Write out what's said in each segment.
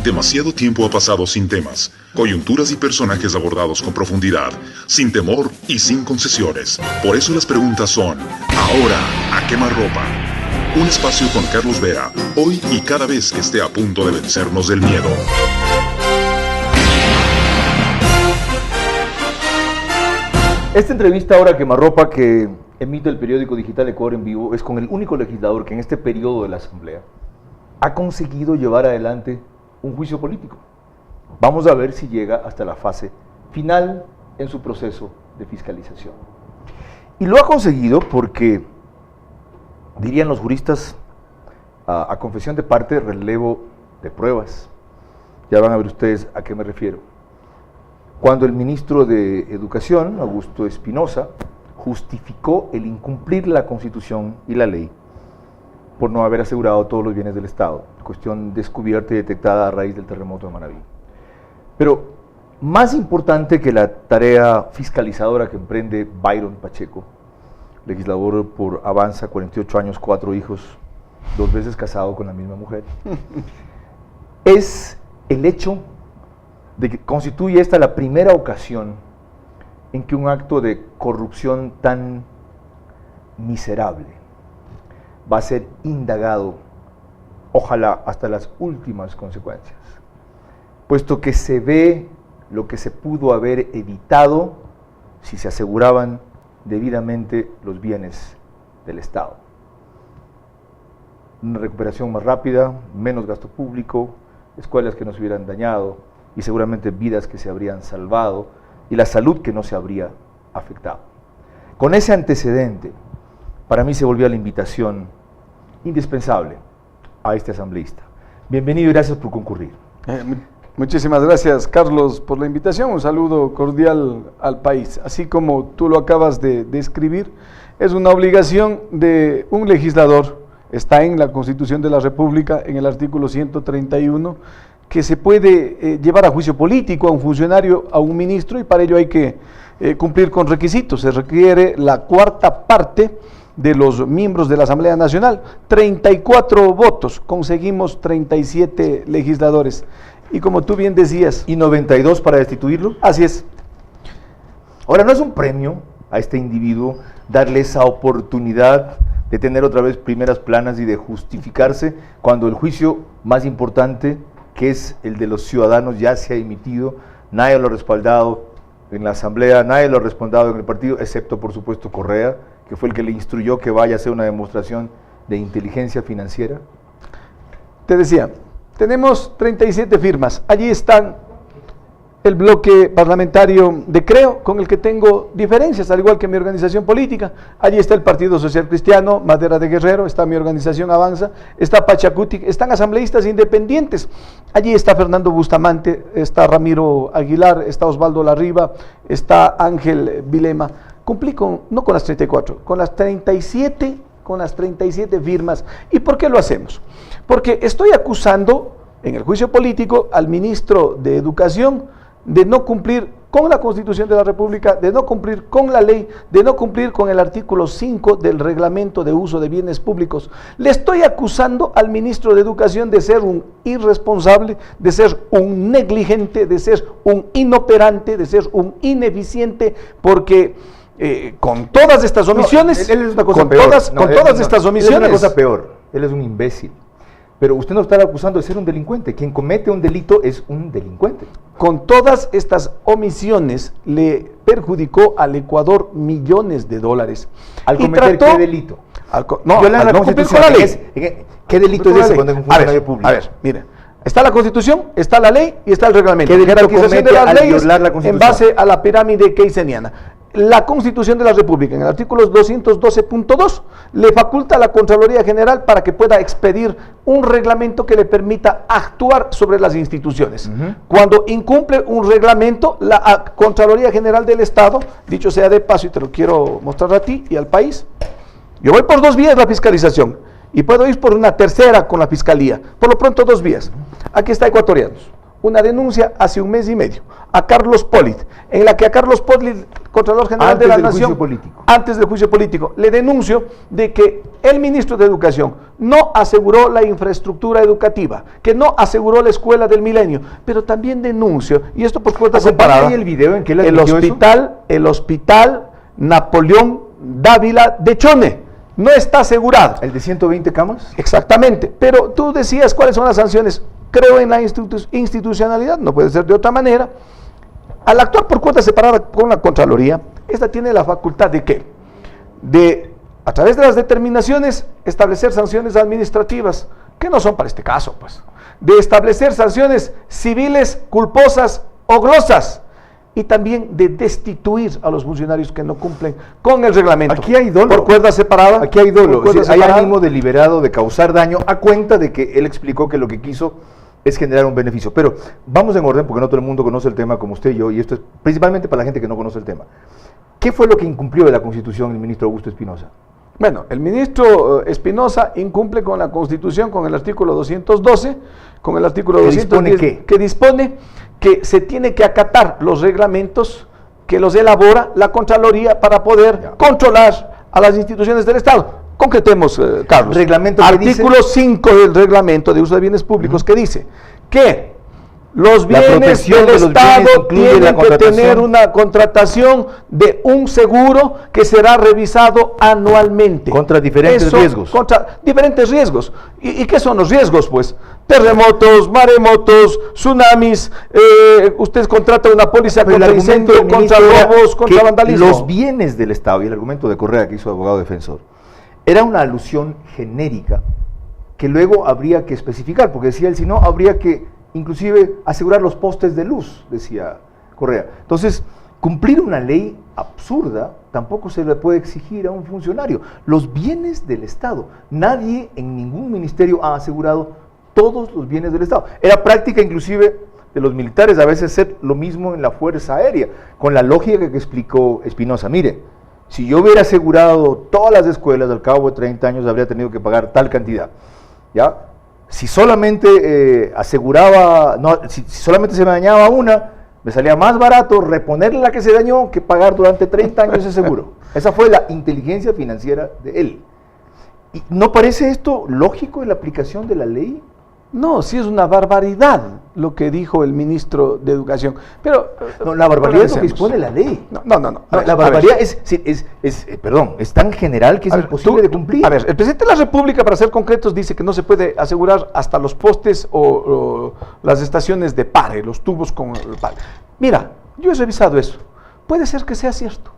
Demasiado tiempo ha pasado sin temas, coyunturas y personajes abordados con profundidad, sin temor y sin concesiones. Por eso las preguntas son, ahora, ¿a quemarropa? Un espacio con Carlos Vera, hoy y cada vez que esté a punto de vencernos del miedo. Esta entrevista ahora a quemarropa que emite el periódico digital Ecuador en Vivo es con el único legislador que en este periodo de la Asamblea ha conseguido llevar adelante un juicio político. Vamos a ver si llega hasta la fase final en su proceso de fiscalización. Y lo ha conseguido porque, dirían los juristas, a confesión de parte, relevo de pruebas. Ya van a ver ustedes a qué me refiero. Cuando el ministro de Educación, Augusto Espinosa, justificó el incumplir la Constitución y la ley por no haber asegurado todos los bienes del Estado, cuestión descubierta y detectada a raíz del terremoto de Manabí. Pero más importante que la tarea fiscalizadora que emprende Byron Pacheco, legislador por Avanza, 48 años, 4 hijos, 2 veces casado con la misma mujer, es el hecho de que constituye esta la primera ocasión en que un acto de corrupción tan miserable va a ser indagado, ojalá hasta las últimas consecuencias, puesto que se ve lo que se pudo haber evitado si se aseguraban debidamente los bienes del Estado. Una recuperación más rápida, menos gasto público, escuelas que no se hubieran dañado y seguramente vidas que se habrían salvado y la salud que no se habría afectado. Con ese antecedente, para mí se volvió la invitación indispensable a este asambleísta. Bienvenido y gracias por concurrir. Muchísimas gracias, Carlos, por la invitación. Un saludo cordial al país. Así como tú lo acabas de describir, es una obligación de un legislador, está en la Constitución de la República, en el artículo 131, que se puede llevar a juicio político a un funcionario, a un ministro, y para ello hay que cumplir con requisitos. Se requiere la 4ª parte de los miembros de la Asamblea Nacional, 34 votos, conseguimos 37 legisladores. Y como tú bien decías... ¿Y 92 para destituirlo? Así es. Ahora, ¿no es un premio a este individuo darle esa oportunidad de tener otra vez primeras planas y de justificarse cuando el juicio más importante, que es el de los ciudadanos, ya se ha emitido? Nadie lo ha respaldado en la Asamblea, nadie lo ha respaldado en el partido, excepto por supuesto Correa, que fue el que le instruyó que vaya a hacer una demostración de inteligencia financiera. Te decía, tenemos 37 firmas, allí están el bloque parlamentario de Creo, con el que tengo diferencias, al igual que mi organización política. Allí está el Partido Social Cristiano, Madera de Guerrero, está mi organización Avanza, está Pachacutic, están asambleístas independientes. Allí está Fernando Bustamante, está Ramiro Aguilar, está Osvaldo Larriba, está Ángel Vilema. Cumplí no con las 34, con las 37, firmas. ¿Y por qué lo hacemos? Porque estoy acusando en el juicio político al ministro de Educación de no cumplir con la Constitución de la República, de no cumplir con la ley, de no cumplir con el artículo 5 del Reglamento de Uso de Bienes Públicos. Le estoy acusando al ministro de Educación de ser un irresponsable, de ser un negligente, de ser un inoperante, de ser un ineficiente, porque con todas estas omisiones, él es una cosa con peor. todas estas omisiones, él es una cosa peor, él es un imbécil. Pero usted no está acusando de ser un delincuente. Quien comete un delito es un delincuente. Con todas estas omisiones le perjudicó al Ecuador millones de dólares. ¿Al cometer qué delito? No cumplir con la ley. ¿Qué delito es ese cuando es un funcionario público? A ver, mire. Está la Constitución, está la ley y está el reglamento. ¿Qué delito jerarquización de las leyes en base base a la pirámide keynesiana? La Constitución de la República, en el artículo 212.2, le faculta a la Contraloría General para que pueda expedir un reglamento que le permita actuar sobre las instituciones. Cuando incumple un reglamento, la Contraloría General del Estado, dicho sea de paso, y te lo quiero mostrar a ti y al país, yo voy por 2 vías la fiscalización, y puedo ir por una tercera con la Fiscalía, por lo pronto 2 vías. Aquí está Ecuatorianos. Una denuncia hace 1 mes y medio a Carlos Polit, en la que a Carlos Polit, Contralor General de la Nación, político. antes del juicio político, le denuncio de que el ministro de Educación no aseguró la infraestructura educativa, que no aseguró la escuela del milenio, pero también denuncio, y esto por puerta separada, el video en que él el hospital Napoleón Dávila de Chone no está asegurado. ¿El de 120 camas? Exactamente, pero tú decías cuáles son las sanciones. Creo en la institucionalidad, no puede ser de otra manera. Al actuar por cuenta separada con la Contraloría, esta tiene la facultad de ¿qué? De, a través de las determinaciones, establecer sanciones administrativas, que no son para este caso, pues. De establecer sanciones civiles culposas o glosas, y también de destituir a los funcionarios que no cumplen con el reglamento. Aquí hay dolo. Por cuerda separada. Aquí hay dolo. Hay ánimo deliberado de causar daño a cuenta de que él explicó que lo que quiso es generar un beneficio. Pero vamos en orden, porque no todo el mundo conoce el tema como usted y yo, y esto es principalmente para la gente que no conoce el tema. ¿Qué fue lo que incumplió de la Constitución el ministro Augusto Espinosa? Bueno, el ministro Espinosa incumple con la Constitución, con el artículo 212, con el artículo 210, que dispone que se tiene que acatar los reglamentos que los elabora la Contraloría para poder controlar a las instituciones del Estado. Concretemos, Carlos. Reglamento artículo 5 del reglamento de uso de bienes públicos que dice que los bienes del Estado tienen que tener una contratación de un seguro que será revisado anualmente. Contra diferentes riesgos. Contra diferentes riesgos. ¿Y qué son los riesgos? Pues terremotos, maremotos, tsunamis, usted contrata una póliza contra incendio, contra robos, contra vandalismo. Los bienes del Estado, y el argumento de Correa que hizo abogado defensor, era una alusión genérica que luego habría que especificar, porque decía él, si no, habría que inclusive asegurar los postes de luz, decía Correa. Entonces, cumplir una ley absurda tampoco se le puede exigir a un funcionario. Los bienes del Estado, nadie en ningún ministerio ha asegurado todos los bienes del Estado. Era práctica inclusive de los militares a veces hacer lo mismo en la Fuerza Aérea, con la lógica que explicó Espinosa. Mire, si yo hubiera asegurado todas las escuelas, al cabo de 30 años habría tenido que pagar tal cantidad, ¿ya? Si solamente aseguraba, no, si solamente se me dañaba una, me salía más barato reponerle la que se dañó que pagar durante 30 años ese seguro. Esa fue la inteligencia financiera de él. ¿Y no parece esto lógico en la aplicación de la ley? No, sí es una barbaridad lo que dijo el ministro de Educación. Pero no, la barbaridad es lo que dispone la ley. No. La barbaridad es tan general que es imposible de cumplir. A ver, el presidente de la República, para ser concretos, dice que no se puede asegurar hasta los postes o las estaciones de pare, los tubos con el pare. Mira, yo he revisado eso. Puede ser que sea cierto.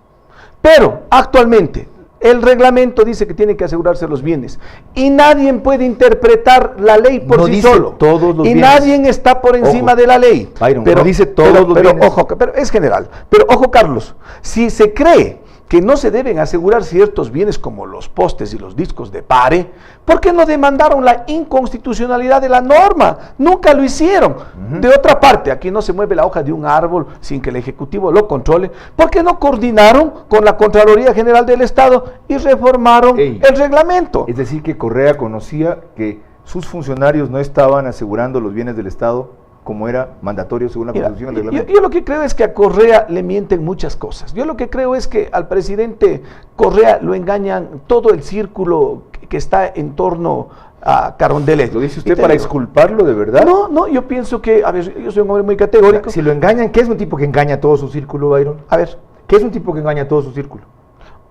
Pero actualmente el reglamento dice que tiene que asegurarse los bienes y nadie puede interpretar la ley por sí solo. Todos los bienes. Nadie está por encima de la ley. Byron, pero dice todos los bienes. Ojo, pero es general. Pero ojo, Carlos, si se cree que no se deben asegurar ciertos bienes como los postes y los discos de pare, ¿por qué no demandaron la inconstitucionalidad de la norma? Nunca lo hicieron. De otra parte, aquí no se mueve la hoja de un árbol sin que el Ejecutivo lo controle. ¿Por qué no coordinaron con la Contraloría General del Estado y reformaron el reglamento? Es decir, que Correa conocía que sus funcionarios no estaban asegurando los bienes del Estado como era mandatorio según la Constitución y el reglamento. Yo lo que creo es que a Correa le mienten muchas cosas. Yo lo que creo es que al presidente Correa lo engañan todo el círculo que está en torno a Carondelet. ¿Lo dice usted para exculparlo de verdad? No, yo pienso que, a ver, yo soy un hombre muy categórico. Si lo engañan, ¿qué es un tipo que engaña a todo su círculo, Byron? A ver, ¿qué es un tipo que engaña a todo su círculo?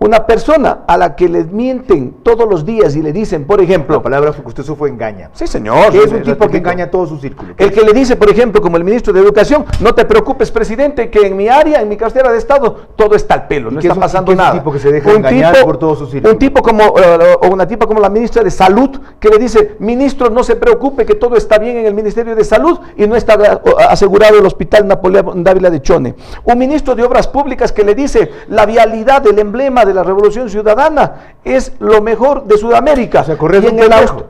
Una persona a la que le mienten todos los días y le dicen, por ejemplo... La palabra que usted usó fue engaña. Sí, señor. ¿Qué es un tipo que engaña a todo su círculo? El que le dice, por ejemplo, como el ministro de Educación, no te preocupes, presidente, que en mi área, en mi cartera de Estado, todo está al pelo, no está pasando nada. Un tipo que se deja engañar por todo su círculo. Un tipo como, o una tipa como la ministra de Salud, que le dice, ministro, no se preocupe, que todo está bien en el Ministerio de Salud y no está asegurado el Hospital Napoleón Dávila de Chone. Un ministro de Obras Públicas que le dice, la vialidad, el emblema de la Revolución Ciudadana, es lo mejor de Sudamérica. O sea, Correa es un pendejo.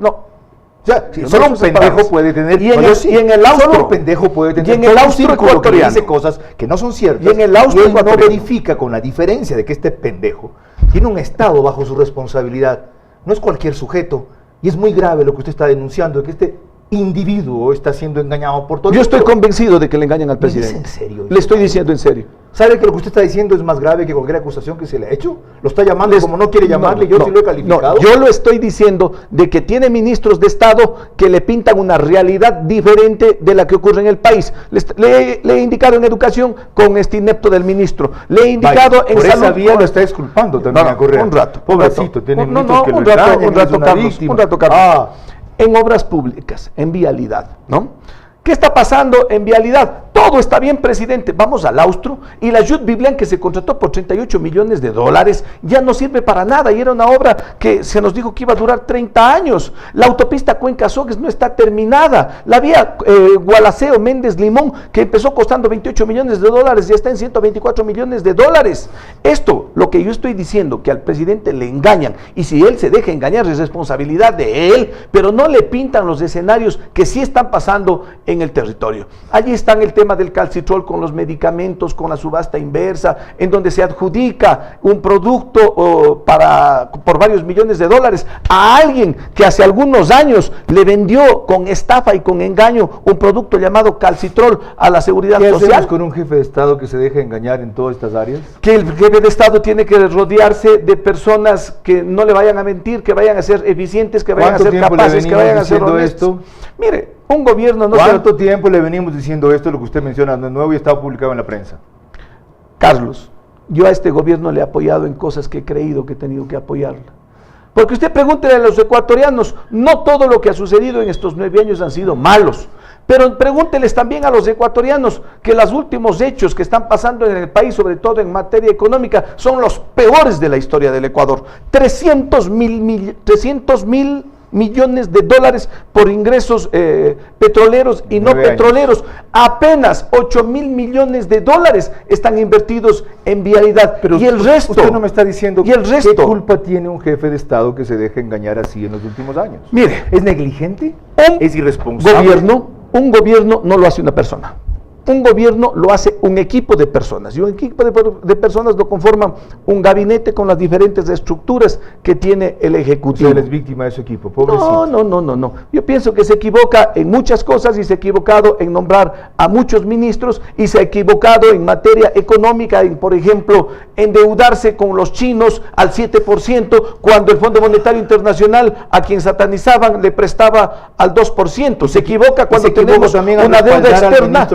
Solo un pendejo puede tener. Y en el austro. Solo un pendejo puede tener. Y en el austro ecuatoriano. Que dice cosas que no son ciertas. Y en el austro él no verifica con la diferencia de que este pendejo tiene un Estado bajo su responsabilidad. No es cualquier sujeto. Y es muy grave lo que usted está denunciando, de que este individuo está siendo engañado por todo. Yo estoy convencido de que le engañan al presidente. ¿En serio? Le estoy diciendo en serio. ¿Sabe que lo que usted está diciendo es más grave que cualquier acusación que se le ha hecho? ¿Lo está llamando como no quiere llamarle? Yo sí lo he calificado. No, yo lo estoy diciendo de que tiene ministros de Estado que le pintan una realidad diferente de la que ocurre en el país. Le he indicado en educación con este inepto del ministro. Le he indicado en por salud. Esa vía lo está exculpando también a Correa. Un rato. Pobrecito, tiene un ministros que lo rato, engañan, un rato, es una Carlos. víctima. Un rato, Carlos. En obras públicas, en vialidad, ¿no? ¿Qué está pasando en vialidad? Todo está bien, presidente. Vamos al Austro y la Jut Biblian, que se contrató por 38 millones de dólares, ya no sirve para nada y era una obra que se nos dijo que iba a durar 30 años. La autopista Cuenca-Sogues no está terminada. La vía Gualaceo-Méndez-Limón, que empezó costando 28 millones de dólares, ya está en 124 millones de dólares. Esto, lo que yo estoy diciendo, que al presidente le engañan, y si él se deja engañar es responsabilidad de él, pero no le pintan los escenarios que sí están pasando en el territorio. Allí están el tema del calcitrol con los medicamentos, con la subasta inversa, en donde se adjudica un producto por varios millones de dólares a alguien que hace algunos años le vendió con estafa y con engaño un producto llamado calcitrol a la seguridad social. ¿Qué social. hacemos con un jefe de Estado que se deja engañar en todas estas áreas? Que el jefe de Estado tiene que rodearse de personas que no le vayan a mentir, que vayan a ser eficientes, que vayan a ser capaces, que vayan a ser honestos. Mire, un gobierno no... ¿Cuánto tiempo le venimos diciendo esto, lo que usted menciona, no es nuevo y está publicado en la prensa? Carlos, yo a este gobierno le he apoyado en cosas que he creído que he tenido que apoyarla. Porque usted pregúntele a los ecuatorianos, no todo lo que ha sucedido en estos 9 años han sido malos, pero pregúnteles también a los ecuatorianos que los últimos hechos que están pasando en el país, sobre todo en materia económica, son los peores de la historia del Ecuador. 300 mil millones de dólares por ingresos petroleros y no petroleros. Apenas 8 mil millones de dólares están invertidos en vialidad. Pero y el resto, usted no me está diciendo y el resto, qué culpa tiene un jefe de Estado que se deje engañar así en los últimos años. Mire, ¿es negligente? ¿Es irresponsable? Un gobierno no lo hace una persona. Un gobierno lo hace un equipo de personas, y un equipo de personas lo conforman un gabinete con las diferentes estructuras que tiene el Ejecutivo. Usted es víctima de su equipo, pobrecito. No. Yo pienso que se equivoca en muchas cosas y se ha equivocado en nombrar a muchos ministros y se ha equivocado en materia económica, en, por ejemplo, endeudarse con los chinos al 7%, cuando el Fondo Monetario Internacional, a quien satanizaban, le prestaba al 2%. Se equivoca cuando tenemos una deuda externa.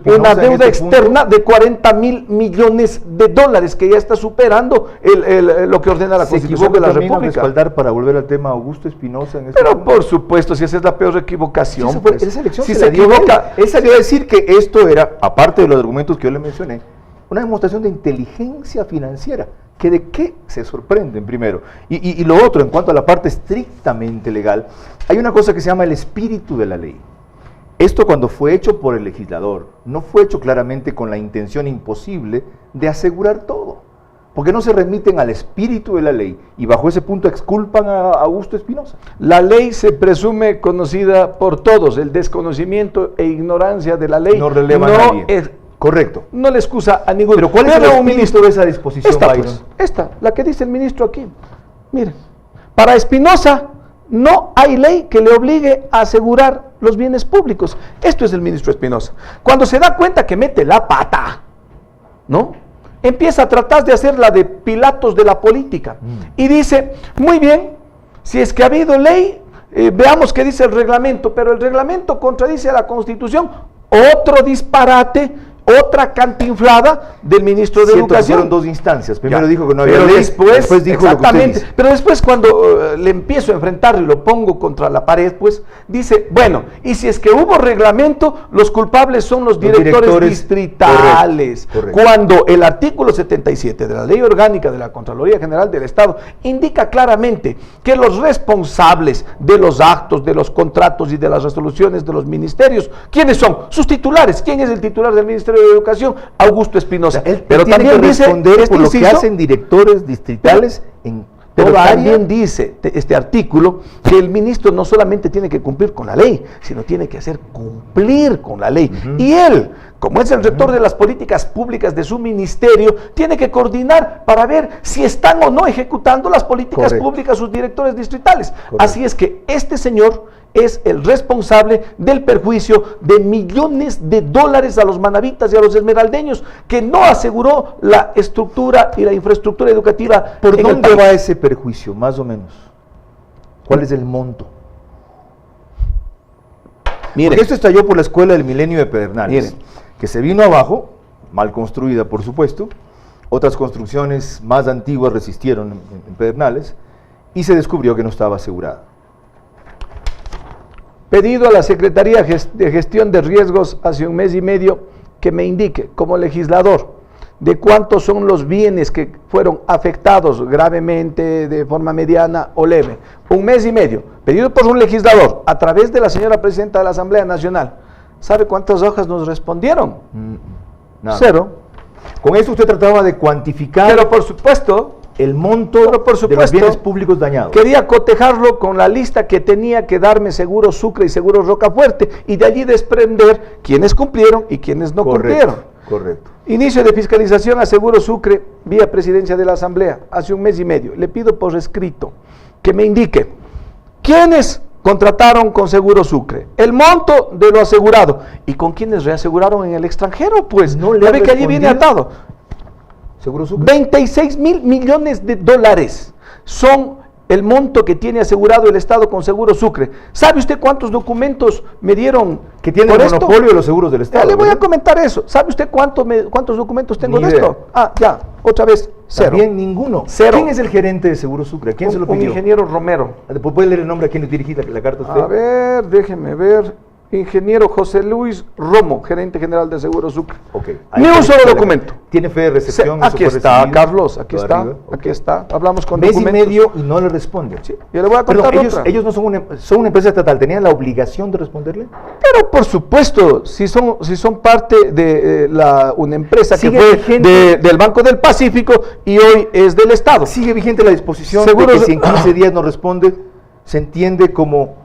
Una deuda externa de 40 mil millones de dólares que ya está superando lo que ordena la Constitución de la República. Respaldar para volver al tema Augusto Espinosa en este Pero momento. por supuesto, si esa es la peor equivocación. Sí, pues, esa elección si se se la dio equivoca, él salió a decir que esto era, aparte de los argumentos que yo le mencioné, una demostración de inteligencia financiera. ¿Que de qué se sorprenden primero? Y lo otro, en cuanto a la parte estrictamente legal, hay una cosa que se llama el espíritu de la ley. Esto cuando fue hecho por el legislador, no fue hecho claramente con la intención imposible de asegurar todo. Porque no se remiten al espíritu de la ley y bajo ese punto exculpan a Augusto Espinosa. La ley se presume conocida por todos, el desconocimiento e ignorancia de la ley no releva a nadie. Correcto. No le excusa a ninguno. Pero ¿cuál es el espíritu de esa disposición, Byron? Esta, la que dice el ministro aquí. Mire, para Espinosa no hay ley que le obligue a asegurar los bienes públicos. Esto es el ministro Espinosa. Cuando se da cuenta que mete la pata, ¿no? Empieza a tratar de hacer la de Pilatos de la política. Y dice, muy bien, si es que ha habido ley, veamos qué dice el reglamento, pero el reglamento contradice a la Constitución. Otro disparate, otra cantinflada del ministro de Educación. Fueron 2 instancias. Primero dijo que no había ley, después dijo exactamente, lo que usted dice. Pero después cuando le empiezo a enfrentar y lo pongo contra la pared, pues dice, bueno, y si es que hubo reglamento, los culpables son los directores distritales. Correcto. Cuando el artículo 77 de la Ley Orgánica de la Contraloría General del Estado indica claramente que los responsables de los actos, de los contratos y de las resoluciones de los ministerios, ¿quiénes son? Sus titulares. ¿Quién es el titular del Ministerio de Educación? Augusto Espinosa. Pero también dice por lo que hacen directores distritales en Pero toda también área. dice este artículo que el ministro no solamente tiene que cumplir con la ley, sino tiene que hacer cumplir con la ley. Y él, como es el rector de las políticas públicas de su ministerio, tiene que coordinar para ver si están o no ejecutando las políticas públicas sus directores distritales. Así es que este señor es el responsable del perjuicio de millones de dólares a los manavitas y a los esmeraldeños, que no aseguró la estructura y la infraestructura educativa. ¿Por dónde va ese perjuicio, más o menos? ¿Cuál es el monto? Mire, porque esto estalló por la Escuela del Milenio de Pedernales, que se vino abajo, mal construida por supuesto, otras construcciones más antiguas resistieron en Pedernales, y se descubrió que no estaba asegurada. Pedido a la Secretaría de Gestión de Riesgos hace un mes y medio que me indique como legislador de cuántos son los bienes que fueron afectados gravemente, de forma mediana o leve. Un mes y medio, pedido por un legislador a través de la señora presidenta de la Asamblea Nacional. ¿Sabe cuántas hojas nos respondieron? Nada. 0. Con eso usted trataba de cuantificar Pero por supuesto, el monto de los bienes públicos dañados. quería cotejarlo con la lista que tenía que darme Seguro Sucre y Seguro Rocafuerte, y de allí desprender quiénes cumplieron y quiénes no cumplieron. Correcto. Inicio de fiscalización a Seguro Sucre vía presidencia de la Asamblea hace un mes y medio. Le pido por escrito que me indique quiénes contrataron con Seguro Sucre, el monto de lo asegurado y con quienes reaseguraron en el extranjero, pues no le ya ve que allí viene atado. Seguro Sucre. 26 mil millones de dólares son el monto que tiene asegurado el Estado con Seguro Sucre. ¿Sabe usted cuántos documentos me dieron que tiene el monopolio de los seguros del Estado? Le voy a comentar eso. ¿Sabe usted cuántos documentos tengo Ni de idea. esto? Ya, otra vez, 0. También ninguno. 0. ¿Quién es el gerente de Seguro Sucre? ¿A quién se lo pidió? Un ingeniero Romero. ¿Puede leer el nombre a quién le dirigí la carta a usted? A ver, déjeme ver. Ingeniero José Luis Romo, gerente general de Seguro Sucre. Ok. Ni un solo documento. ¿Tiene fe de recepción? Aquí está, Carlos, aquí está, arriba. aquí está. Hablamos con mes documentos. y medio y no le responde. Sí, yo le voy a Perdón, contar otra. ellos no son una empresa estatal, ¿tenían la obligación de responderle? Pero por supuesto, si son parte de una empresa que Sigue fue vigente. del Banco del Pacífico y hoy es del Estado. Sigue vigente la disposición Seguro de que si en 15 días no responde, se entiende como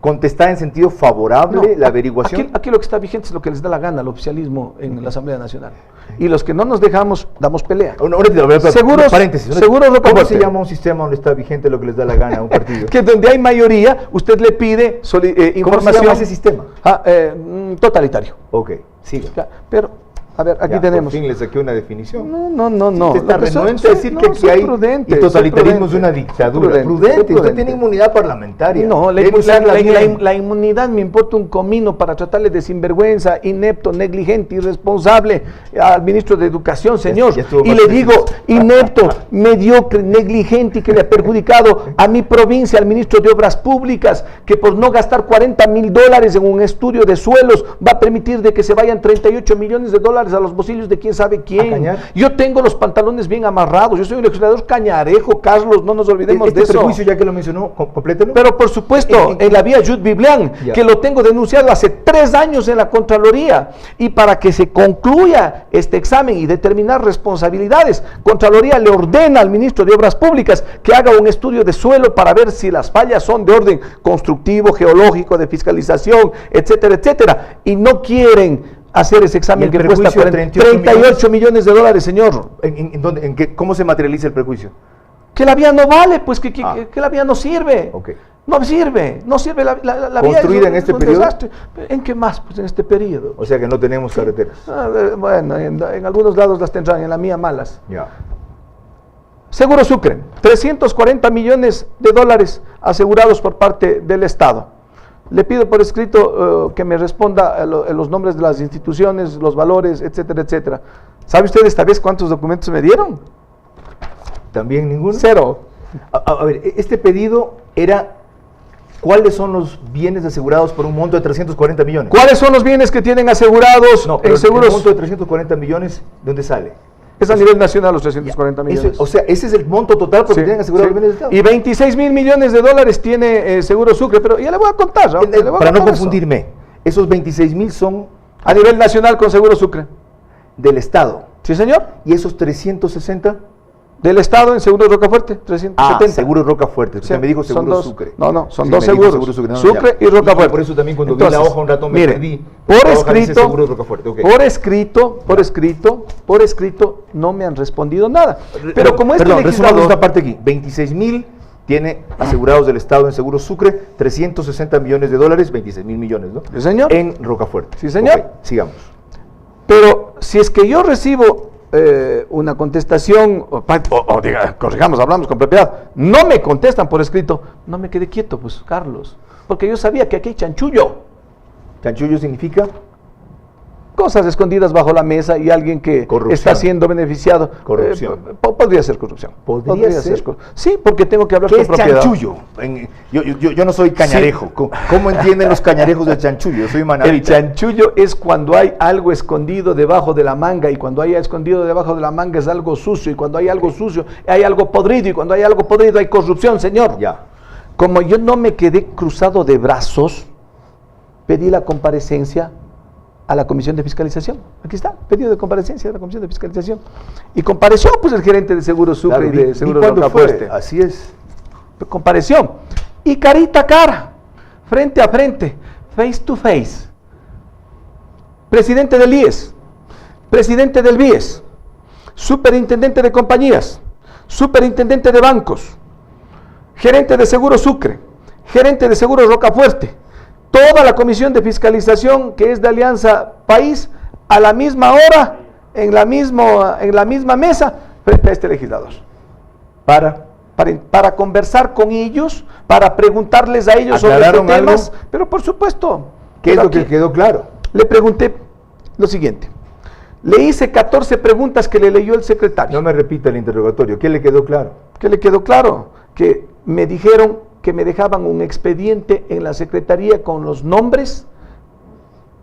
contestar en sentido favorable la averiguación. Aquí lo que está vigente es lo que les da la gana al oficialismo en la Asamblea Nacional. Y los que no nos dejamos, damos pelea. Seguros, paréntesis. ¿Cómo se fuerte. llama un sistema donde está vigente lo que les da la gana a un partido? Que donde hay mayoría, usted le pide información. ¿Cómo se llama ese sistema? Totalitario. Ok, siga. Ya, pero, a ver, aquí Ya, tenemos. Por fin le saqué una definición. No. Usted está Lo que renuente a decir que aquí hay y totalitarismo es una dictadura. Prudente, usted tiene inmunidad parlamentaria. No, Debe usarla bien. la inmunidad me importa un comino para tratarle de sinvergüenza, inepto, negligente, irresponsable al ministro de Educación, señor. Ya estuvo Y más le veces. digo, inepto, mediocre, negligente, y que le ha perjudicado a mi provincia, al ministro de Obras Públicas, que por no gastar $40.000 en un estudio de suelos va a permitir de que se vayan $38 millones a los bolsillos de quién sabe quién. Yo tengo los pantalones bien amarrados, yo soy un legislador cañarejo, Carlos, no nos olvidemos de eso. Perjuicio, ya que lo mencionó, complételo. Pero por supuesto, en la vía Yud Biblián, que lo tengo denunciado hace 3 años en la Contraloría, y para que se concluya este examen y determinar responsabilidades, Contraloría le ordena al ministro de Obras Públicas que haga un estudio de suelo para ver si las fallas son de orden constructivo, geológico, de fiscalización, etcétera, etcétera, y no quieren hacer ese examen que cuesta 38 millones de dólares, señor. ¿Cómo se materializa el perjuicio? Que la vía no vale, pues que la vía no sirve. Okay. No sirve la vía. ¿Construida en este periodo? Desastre. ¿En qué más? Pues en este periodo. O sea que no tenemos carreteras. Bueno, en algunos lados las tendrán, en la mía malas. Ya. Seguro Sucre, 340 millones de dólares asegurados por parte del Estado. Le pido por escrito que me responda los nombres de las instituciones, los valores, etcétera, etcétera. ¿Sabe usted esta vez cuántos documentos me dieron? ¿También ninguno? 0. A ver, este pedido era, ¿cuáles son los bienes asegurados por un monto de 340 millones? ¿Cuáles son los bienes que tienen asegurados en seguros? El monto de 340 millones, ¿de dónde sale? Es a nivel nacional los 340 millones. O sea, ese es el monto total porque tienen asegurados los bienes del Estado. Y 26 mil millones de dólares tiene Seguro Sucre, pero ya le voy a contar. Para no confundirme, esos 26 mil son a nivel nacional con Seguro Sucre. Del Estado. Sí, señor. ¿Y esos 360? Del Estado en Seguro Rocafuerte, 370. Seguro Rocafuerte. Usted me dijo Seguro Sucre. No, son dos seguros. Sucre y Rocafuerte. Por eso también cuando vi la hoja un rato me perdí. Por escrito, no me han respondido nada. Pero como este legislador... resumamos esta parte aquí. 26 mil tiene asegurados del Estado en Seguro Sucre 360 millones de dólares, 26.000 millones, ¿no? Sí, señor. En Rocafuerte. Sí, señor. Ok, sigamos. Pero si es que yo recibo una contestación, diga, corrijamos, hablamos con propiedad, no me contestan por escrito, no me quedé quieto, pues, Carlos, porque yo sabía que aquí hay chanchullo. ¿Chanchullo significa? Cosas escondidas bajo la mesa y alguien que está siendo beneficiado. Corrupción. Podría ser corrupción. ¿Podría ser? Sí, porque tengo que hablar con propiedad. ¿Qué es chanchullo? Yo no soy cañarejo. Sí. ¿Cómo entienden los cañarejos del chanchullo? Yo soy manavita. El chanchullo es cuando hay algo escondido debajo de la manga, y cuando hay escondido debajo de la manga es algo sucio, y cuando hay algo sucio hay algo podrido, y cuando hay algo podrido hay corrupción, señor. Ya. Como yo no me quedé cruzado de brazos, pedí la comparecencia a la Comisión de Fiscalización. Aquí está, pedido de comparecencia de la Comisión de Fiscalización. Y compareció pues el gerente de Seguro Sucre, claro, y de Seguro Rocafuerte. Así es. Compareció. Y carita a cara, frente a frente, face to face. Presidente del IES, presidente del BIES, superintendente de compañías, superintendente de bancos, gerente de Seguro Sucre, gerente de Seguro Rocafuerte, toda la Comisión de Fiscalización, que es de Alianza País, a la misma hora, en la misma mesa, frente a este legislador. Para conversar con ellos, para preguntarles a ellos sobre estos temas, pero por supuesto. ¿Qué es lo que quedó claro? Le pregunté lo siguiente. Le hice 14 preguntas que le leyó el secretario. No me repita el interrogatorio. ¿Qué le quedó claro? ¿Qué le quedó claro? Que me dijeron que me dejaban un expediente en la Secretaría con los nombres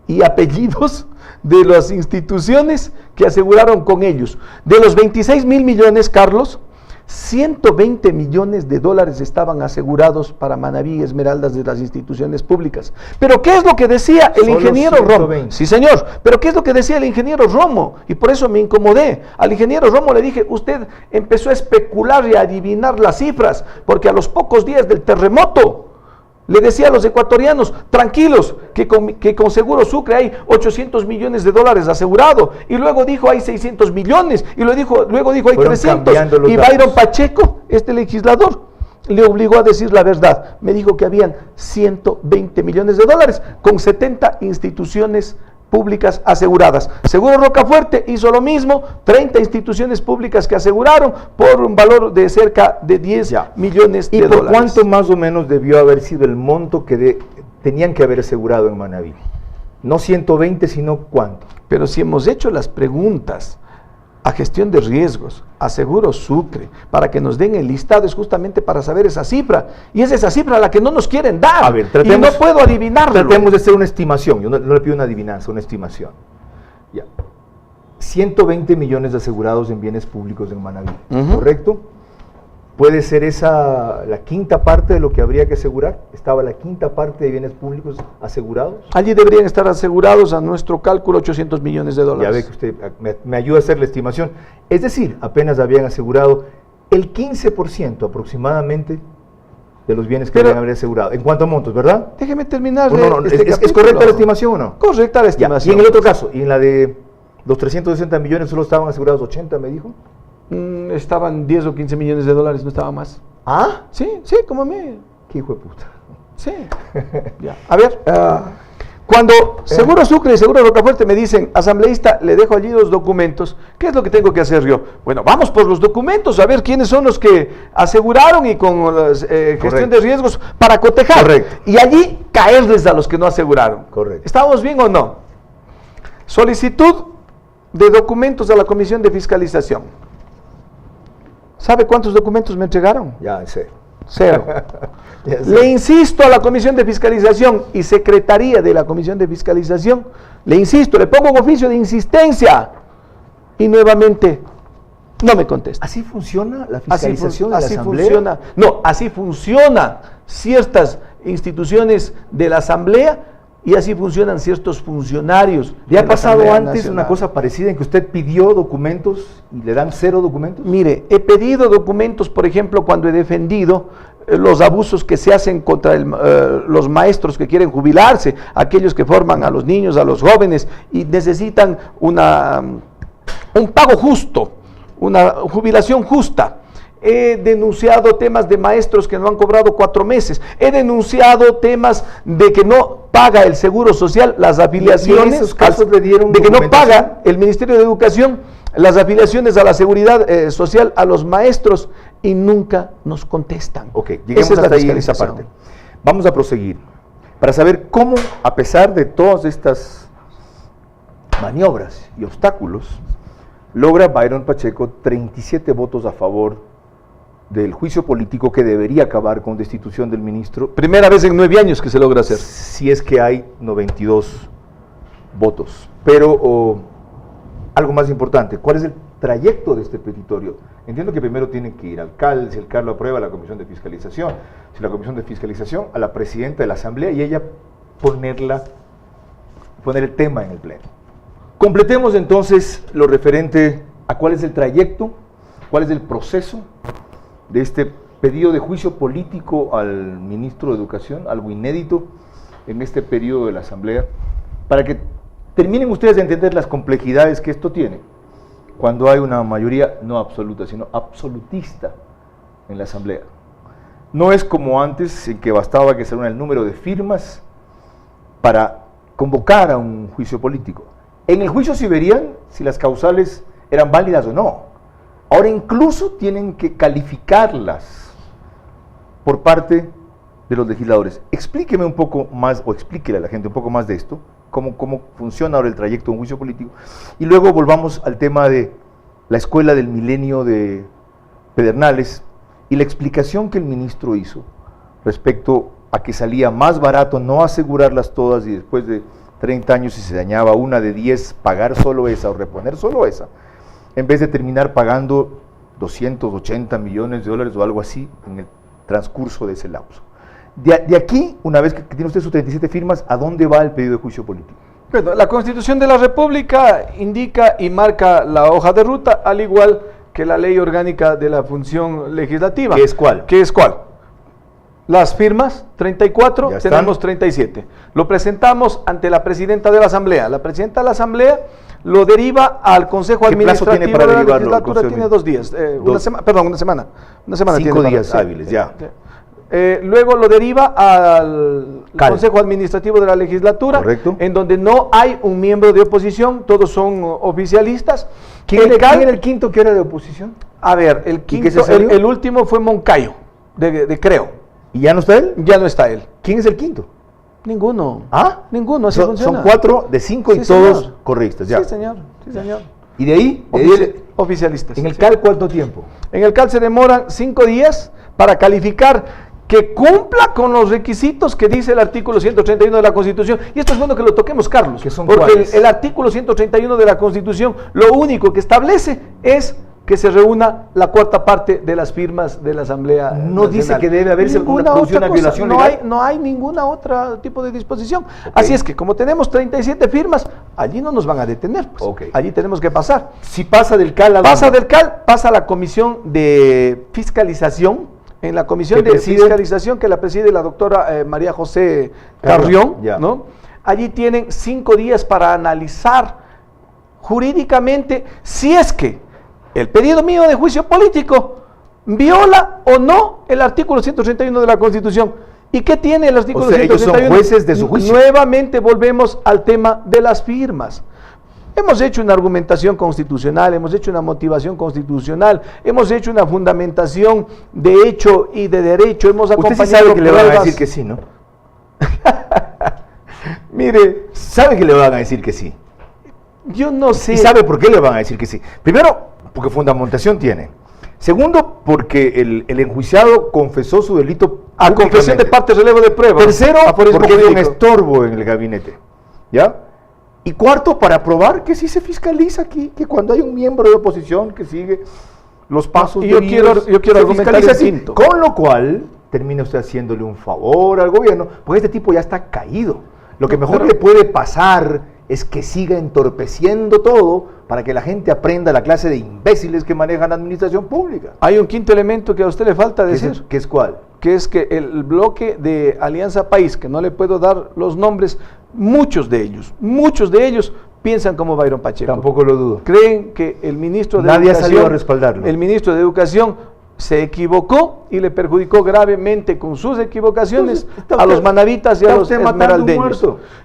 y apellidos de las instituciones que aseguraron con ellos. De los 26.000 millones, Carlos, 120 millones de dólares estaban asegurados para Manabí y Esmeraldas de las instituciones públicas. Pero ¿qué es lo que decía el ingeniero Romo? Sí, señor, pero ¿qué es lo que decía el ingeniero Romo? Y por eso me incomodé. Al ingeniero Romo le dije, usted empezó a especular y a adivinar las cifras, porque a los pocos días del terremoto le decía a los ecuatorianos, tranquilos, que con Seguro Sucre hay 800 millones de dólares asegurado, y luego dijo hay 600 millones, y luego dijo hay 300, y Byron Pacheco, este legislador, le obligó a decir la verdad. Me dijo que habían 120 millones de dólares con 70 instituciones públicas aseguradas. Seguro Rocafuerte hizo lo mismo, 30 instituciones públicas que aseguraron por un valor de cerca de 10 millones de dólares. ¿Y por cuánto más o menos debió haber sido el monto que tenían que haber asegurado en Manabí? No 120, sino ¿cuánto? Pero si hemos hecho las preguntas a gestión de riesgos, a Seguro Sucre, para que nos den el listado, es justamente para saber esa cifra, y es esa cifra la que no nos quieren dar. A ver, y no puedo adivinarlo. Tratemos de hacer una estimación, yo no le pido una adivinanza, una estimación. Ya. 120 millones de asegurados en bienes públicos en Manabí, ¿correcto? ¿Puede ser esa la quinta parte de lo que habría que asegurar? ¿Estaba la quinta parte de bienes públicos asegurados? Allí deberían estar asegurados, a nuestro cálculo, 800 millones de dólares. Ya ve que usted me ayuda a hacer la estimación. Es decir, apenas habían asegurado el 15% aproximadamente de los bienes que deben haber asegurado. En cuanto a montos, ¿verdad? Déjeme terminar. ¿Es correcta la estimación o no? Correcta la estimación. Ya. Y en el otro caso, y en la de los 360 millones solo estaban asegurados 80, me dijo. Estaban 10 o 15 millones de dólares, no estaba más. ¿Ah? Sí, como a mí. ¿Qué hijo de puta? Sí. Ya. A ver, cuando Seguro Sucre y Seguro Rocafuerte me dicen, asambleísta, le dejo allí los documentos, ¿qué es lo que tengo que hacer yo? Bueno, vamos por los documentos, a ver quiénes son los que aseguraron y con gestión de riesgos para cotejar. Correcto. Y allí caerles a los que no aseguraron. Correcto. ¿Estamos bien o no? Solicitud de documentos a la Comisión de Fiscalización. ¿Sabe cuántos documentos me entregaron? Ya sé. 0. Le insisto a la Comisión de Fiscalización y Secretaría de la Comisión de Fiscalización, le insisto, le pongo un oficio de insistencia y nuevamente no me contesta. ¿Así funciona la fiscalización de la Asamblea? Funciona. No, así funciona ciertas instituciones de la Asamblea y así funcionan ciertos funcionarios. ¿Le ha pasado antes una cosa parecida en que usted pidió documentos y le dan 0 documentos? Mire, he pedido documentos, por ejemplo, cuando he defendido los abusos que se hacen contra los maestros que quieren jubilarse, aquellos que forman a los niños, a los jóvenes y necesitan un pago justo, una jubilación justa. he denunciado temas de maestros que no han cobrado 4 meses, he denunciado temas de que no paga el Seguro Social las afiliaciones, ¿Y en esos casos le dieron de que no documentación? paga el Ministerio de Educación las afiliaciones a la Seguridad Social a los maestros y nunca nos contestan? Ok, lleguemos Esa es la hasta ahí en esa fiscalización. parte. Vamos a proseguir para saber cómo, a pesar de todas estas maniobras y obstáculos, logra Byron Pacheco 37 votos a favor del juicio político que debería acabar con destitución del ministro, Primera vez en 9 años que se logra hacer. si es que hay 92 votos. Pero algo más importante, ¿cuál es el trayecto de este petitorio? Entiendo que primero tiene que ir al CAL, si el CAL lo aprueba, a la Comisión de Fiscalización, si la Comisión de Fiscalización, a la Presidenta de la Asamblea y ella poner el tema en el Pleno. Completemos entonces lo referente a cuál es el trayecto, cuál es el proceso de este pedido de juicio político al ministro de Educación, algo inédito en este periodo de la Asamblea, para que terminen ustedes de entender las complejidades que esto tiene cuando hay una mayoría no absoluta, sino absolutista en la Asamblea. No es como antes, en que bastaba que se reúna el número de firmas para convocar a un juicio político. En el juicio se verían si las causales eran válidas o no. Ahora incluso tienen que calificarlas por parte de los legisladores. Explíqueme un poco más, o explíquele a la gente un poco más de esto, cómo funciona ahora el trayecto de un juicio político, y luego volvamos al tema de la escuela del milenio de Pedernales y la explicación que el ministro hizo respecto a que salía más barato no asegurarlas todas y después de 30 años, si se dañaba una de 10, pagar solo esa o reponer solo esa, en vez de terminar pagando 280 millones de dólares o algo así en el transcurso de ese lapso. De aquí, una vez que tiene usted sus 37 firmas, ¿a dónde va el pedido de juicio político? Bueno, la Constitución de la República indica y marca la hoja de ruta, al igual que la Ley Orgánica de la Función Legislativa. ¿Qué es cuál? ¿Qué es cuál? Las firmas, 34, Ya están. tenemos 37. Lo presentamos ante la Presidenta de la Asamblea. La Presidenta de la Asamblea lo deriva al Consejo ¿Qué plazo Administrativo tiene para de la derivarlo al Legislatura. Consejo? Tiene 2 días, una semana. Una semana 5 tiene días para- hábiles, ya. Luego lo deriva al CAL. Consejo Administrativo de la Legislatura, Correcto. en donde no hay un miembro de oposición, todos son oficialistas. ¿Quién El CAL- era el quinto que era de oposición? A ver, el qué se quinto, salió? el último fue Moncayo, de Creo. ¿Y ya no está él? Ya no está él. ¿Quién es el quinto? Ninguno. ¿Ah? Ninguno, así Son funciona. 4 de 5 y Sí, todos señor. correístas, ya. Sí, señor. Sí, señor. ¿Y de ahí? Oficialistas. ¿En el sí. CAL cuánto tiempo? En el CAL se demoran 5 días para calificar que cumpla con los requisitos que dice el artículo 131 de la Constitución. Y esto es bueno que lo toquemos, Carlos. ¿Qué son porque cuáles? el artículo 131 de la Constitución lo único que establece es que se reúna la 4ª parte de las firmas de la Asamblea No dice Nacional. que debe haberse Ninguna producido otra una cosa. violación no legal. hay, no hay ninguna otra tipo de disposición. Ok. Así es que como tenemos 37 firmas, allí no nos van a detener. Pues. Ok. Allí tenemos que pasar. Si pasa del CAL a Pasa dónde? del CAL, pasa a la Comisión de Fiscalización. En la Comisión ¿Que de preside? Fiscalización que la preside la doctora María José Carrión, Ya. ¿no? Allí tienen 5 días para analizar jurídicamente si es que el pedido mío de juicio político viola o no el artículo 131 de la Constitución. ¿Y qué tiene el artículo O sea, ellos son 131? jueces de su juicio. Nuevamente volvemos al tema de las firmas. Hemos hecho una argumentación constitucional, hemos hecho una motivación constitucional, hemos hecho una fundamentación de hecho y de derecho, hemos Usted acompañado sí sabe que le van a pruebas. decir que sí, ¿no? Mire, Sabe que le van a decir que sí. yo no sé. ¿Y sabe por qué le van a decir que sí? Primero, porque fundamentación tiene. Segundo, porque el enjuiciado confesó su delito A confesión de públicamente. parte, relevo de prueba. Tercero, Aforismo porque era un jurídico. estorbo en el gabinete. ¿Ya? Y cuarto, para probar que sí se fiscaliza aquí, que cuando hay un miembro de oposición que sigue los pasos Y yo debidos, quiero se argumentar fiscaliza el así. quinto. Con lo cual, termina usted haciéndole un favor al gobierno, porque este tipo ya está caído. Lo que mejor pero- le puede pasar es que siga entorpeciendo todo para que la gente aprenda la clase de imbéciles que manejan la administración pública. Hay un quinto elemento que a usted le falta decir, ¿Qué es cuál? que es que el bloque de Alianza País, que no le puedo dar los nombres, muchos de ellos piensan como Byron Pacheco. Tampoco lo dudo. Creen que el ministro de Nadie ha Educación, salido a respaldarlo. el ministro de Educación se equivocó y le perjudicó gravemente con sus equivocaciones Entonces, a los manavitas y a los esmeraldeños.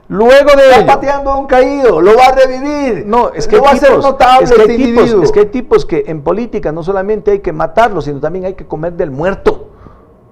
Luego de está ello, pateando a un caído, lo va a revivir. no, es que no va a ser notable este individuo. es que hay tipos que en política no solamente hay que matarlos, sino también hay que comer del muerto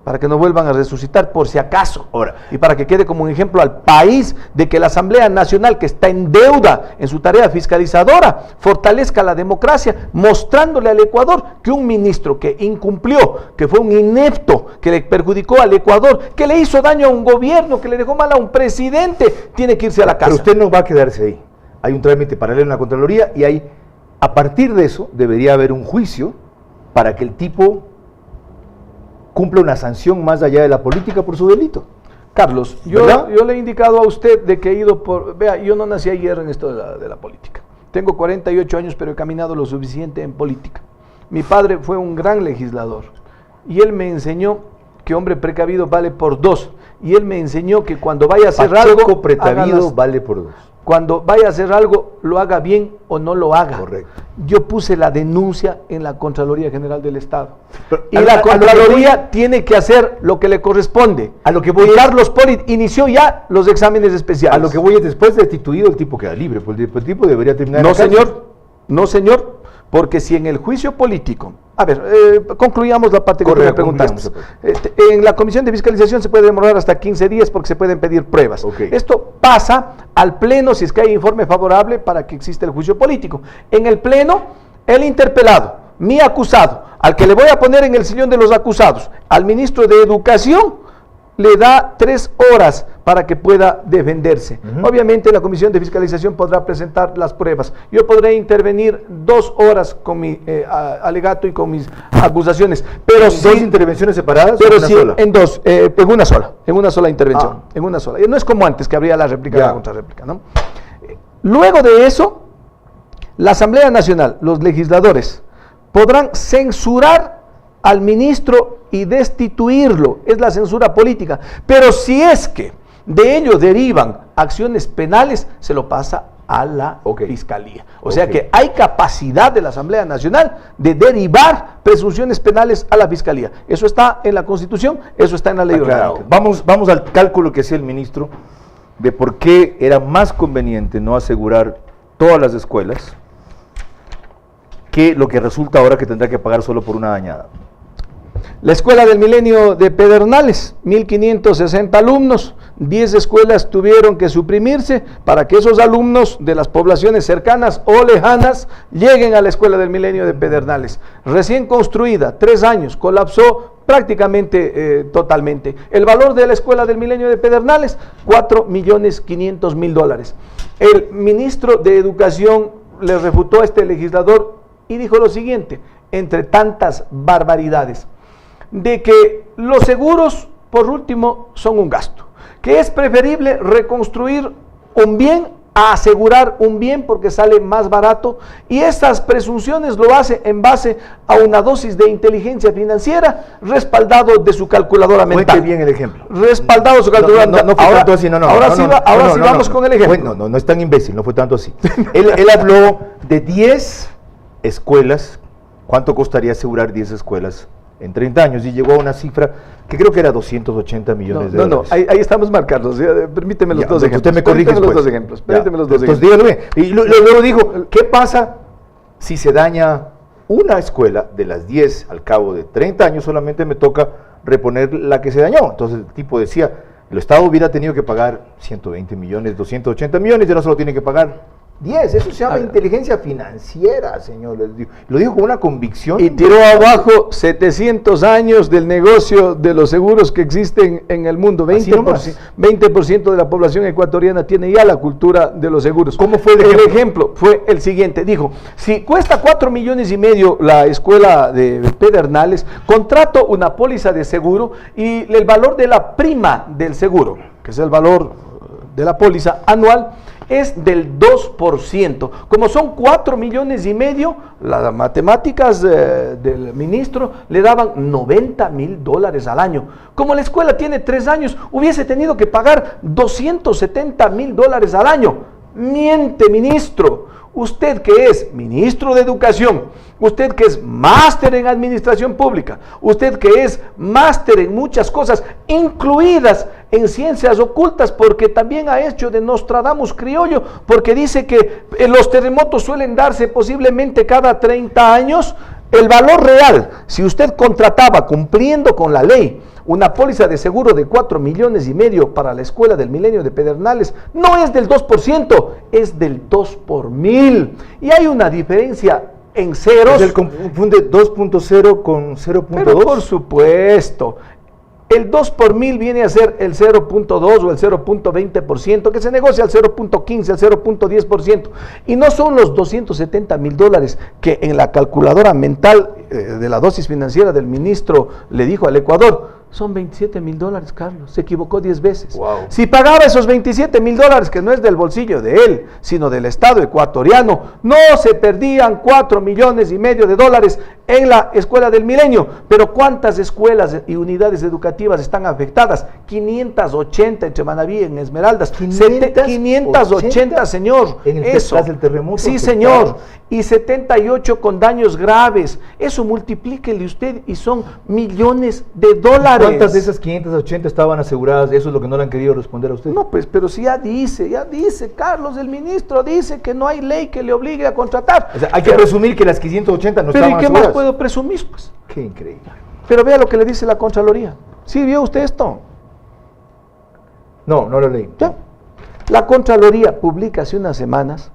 para que no vuelvan a resucitar por si acaso. Ahora, y para que quede como un ejemplo al país de que la Asamblea Nacional, que está en deuda en su tarea fiscalizadora, fortalezca la democracia, mostrándole al Ecuador que un ministro que incumplió, que fue un inepto, que le perjudicó al Ecuador, que le hizo daño a un gobierno, que le dejó mal a un presidente, tiene que irse a la casa. pero usted no va a quedarse ahí. Hay un trámite paralelo en la Contraloría y hay, a partir de eso, debería haber un juicio para que el tipo cumpla una sanción más allá de la política por su delito. Carlos, yo le he indicado a usted de que he ido por... Vea, yo no nací ayer en esto de la política. Tengo 48 años, pero he caminado lo suficiente en política. Mi padre fue un gran legislador y él me enseñó que hombre precavido vale por dos. Y él me enseñó que cuando vaya a hacer algo... precavido vale por dos. Cuando vaya a hacer algo, lo haga bien o no lo haga. Correcto. Yo puse la denuncia en la Contraloría General del Estado. Pero, y la Contraloría tiene que hacer lo que le corresponde. A lo que voy y Carlos Poli inició ya los exámenes especiales. A lo que voy es, después de destituido, el tipo queda libre. Pues el tipo debería terminar No, en la cárcel. señor. No, señor. Porque si en el juicio político... A ver, concluyamos la parte que tú me preguntaste. En la Comisión de Fiscalización se puede demorar hasta 15 días porque se pueden pedir pruebas. Okay. Esto pasa al Pleno si es que hay informe favorable para que exista el juicio político. En el Pleno, el interpelado, mi acusado, al que le voy a poner en el sillón de los acusados, al ministro de Educación, le da 3 horas para que pueda defenderse. Obviamente la Comisión de Fiscalización podrá presentar las pruebas. Yo podré intervenir 2 horas con mi alegato y con mis acusaciones. Pero ¿Dos intervenciones separadas pero o una sí, sola? en una sola intervención, en una sola. No es como antes que habría la réplica y la contrarréplica, ¿no? Luego de eso, la Asamblea Nacional, los legisladores, podrán censurar al ministro y destituirlo, es la censura política, pero si es que de ello derivan acciones penales, se lo pasa a la Fiscalía. O sea que hay capacidad de la Asamblea Nacional de derivar presunciones penales a la Fiscalía. Eso está en la Constitución, eso está en la ley orgánica. Vamos al cálculo que hacía el ministro de por qué era más conveniente no asegurar todas las escuelas que lo que resulta ahora que tendrá que pagar solo por una dañada. La Escuela del Milenio de Pedernales, 1.560 alumnos, 10 escuelas tuvieron que suprimirse para que esos alumnos de las poblaciones cercanas o lejanas lleguen a la Escuela del Milenio de Pedernales. Recién construida, 3 años, colapsó prácticamente totalmente. El valor de la Escuela del Milenio de Pedernales, $4.500.000. El ministro de Educación le refutó a este legislador y dijo lo siguiente, entre tantas barbaridades, de que los seguros, por último, son un gasto, que es preferible reconstruir un bien a asegurar un bien porque sale más barato, y estas presunciones lo hace en base a una dosis de inteligencia financiera respaldado de su calculadora mental. Cuente bien el ejemplo. Respaldado de su calculadora mental. No fue tanto así, Ahora sí vamos con el ejemplo. Bueno, no es tan imbécil, no fue tanto así. Él habló de 10 escuelas, ¿cuánto costaría asegurar 10 escuelas en 30 años? Y llegó a una cifra que creo que era 280 millones de dólares. Ahí estamos marcados. Permíteme los dos ejemplos. Usted me corrige después. Permíteme los dos ejemplos. Entonces dígame. Y luego dijo, ¿qué pasa si se daña una escuela de las 10 al cabo de 30 años? Solamente me toca reponer la que se dañó. Entonces el tipo decía, el Estado hubiera tenido que pagar 120 millones, 280 millones, y ahora solo tiene que pagar 10, eso se llama inteligencia financiera, señor. Lo dijo con una convicción. Y tiró abajo 700 años del negocio de los seguros que existen en el mundo. 20% de la población ecuatoriana tiene ya la cultura de los seguros. ¿Cómo fue el ejemplo? Fue el siguiente, dijo, si cuesta 4,5 millones la escuela de Pedernales, contrato una póliza de seguro y el valor de la prima del seguro, que es el valor de la póliza anual, es del 2%. Como son 4,5 millones, las matemáticas del ministro le daban $90,000 al año. Como la escuela tiene 3 años, hubiese tenido que pagar $270,000 al año. Miente, ministro. Usted que es ministro de Educación, usted que es máster en administración pública, usted que es máster en muchas cosas, incluidas en ciencias ocultas, porque también ha hecho de Nostradamus criollo, porque dice que los terremotos suelen darse posiblemente cada 30 años, el valor real, si usted contrataba cumpliendo con la ley, una póliza de seguro de 4,5 millones para la Escuela del Milenio de Pedernales, no es del 2%, es del 2 por 1000. Y hay una diferencia en ceros. ¿Se confunde 2.0 con 0.2? Pero por supuesto. El 2 por 1000 viene a ser el 0.2 o el 0.20%, que se negocia al 0.15, al 0.10%. Y no son los $270,000 que en la calculadora mental de la dosis financiera del ministro le dijo al Ecuador. Son $27,000, Carlos. Se equivocó 10 veces. Wow. Si pagaba esos $27,000, que no es del bolsillo de él, sino del Estado ecuatoriano, no se perdían $4,5 millones en la Escuela del Milenio. Pero ¿cuántas escuelas y unidades educativas están afectadas? 580 entre Manaví y Esmeraldas. 580, señor. En el del terremoto. Sí, señor. Y 78 con daños graves. Eso multiplíquele usted y son millones de dólares. ¿Cuántas de esas 580 estaban aseguradas? Eso es lo que no le han querido responder a usted. No, pues, pero si ya dice, Carlos, el ministro dice que no hay ley que le obligue a contratar. O sea, hay que presumir que las 580 no estaban aseguradas. Pero ¿y qué más puedo presumir, pues? Qué increíble. Pero vea lo que le dice la Contraloría. ¿Sí vio usted esto? No, no lo leí. ¿Ya? La Contraloría publica hace unas semanas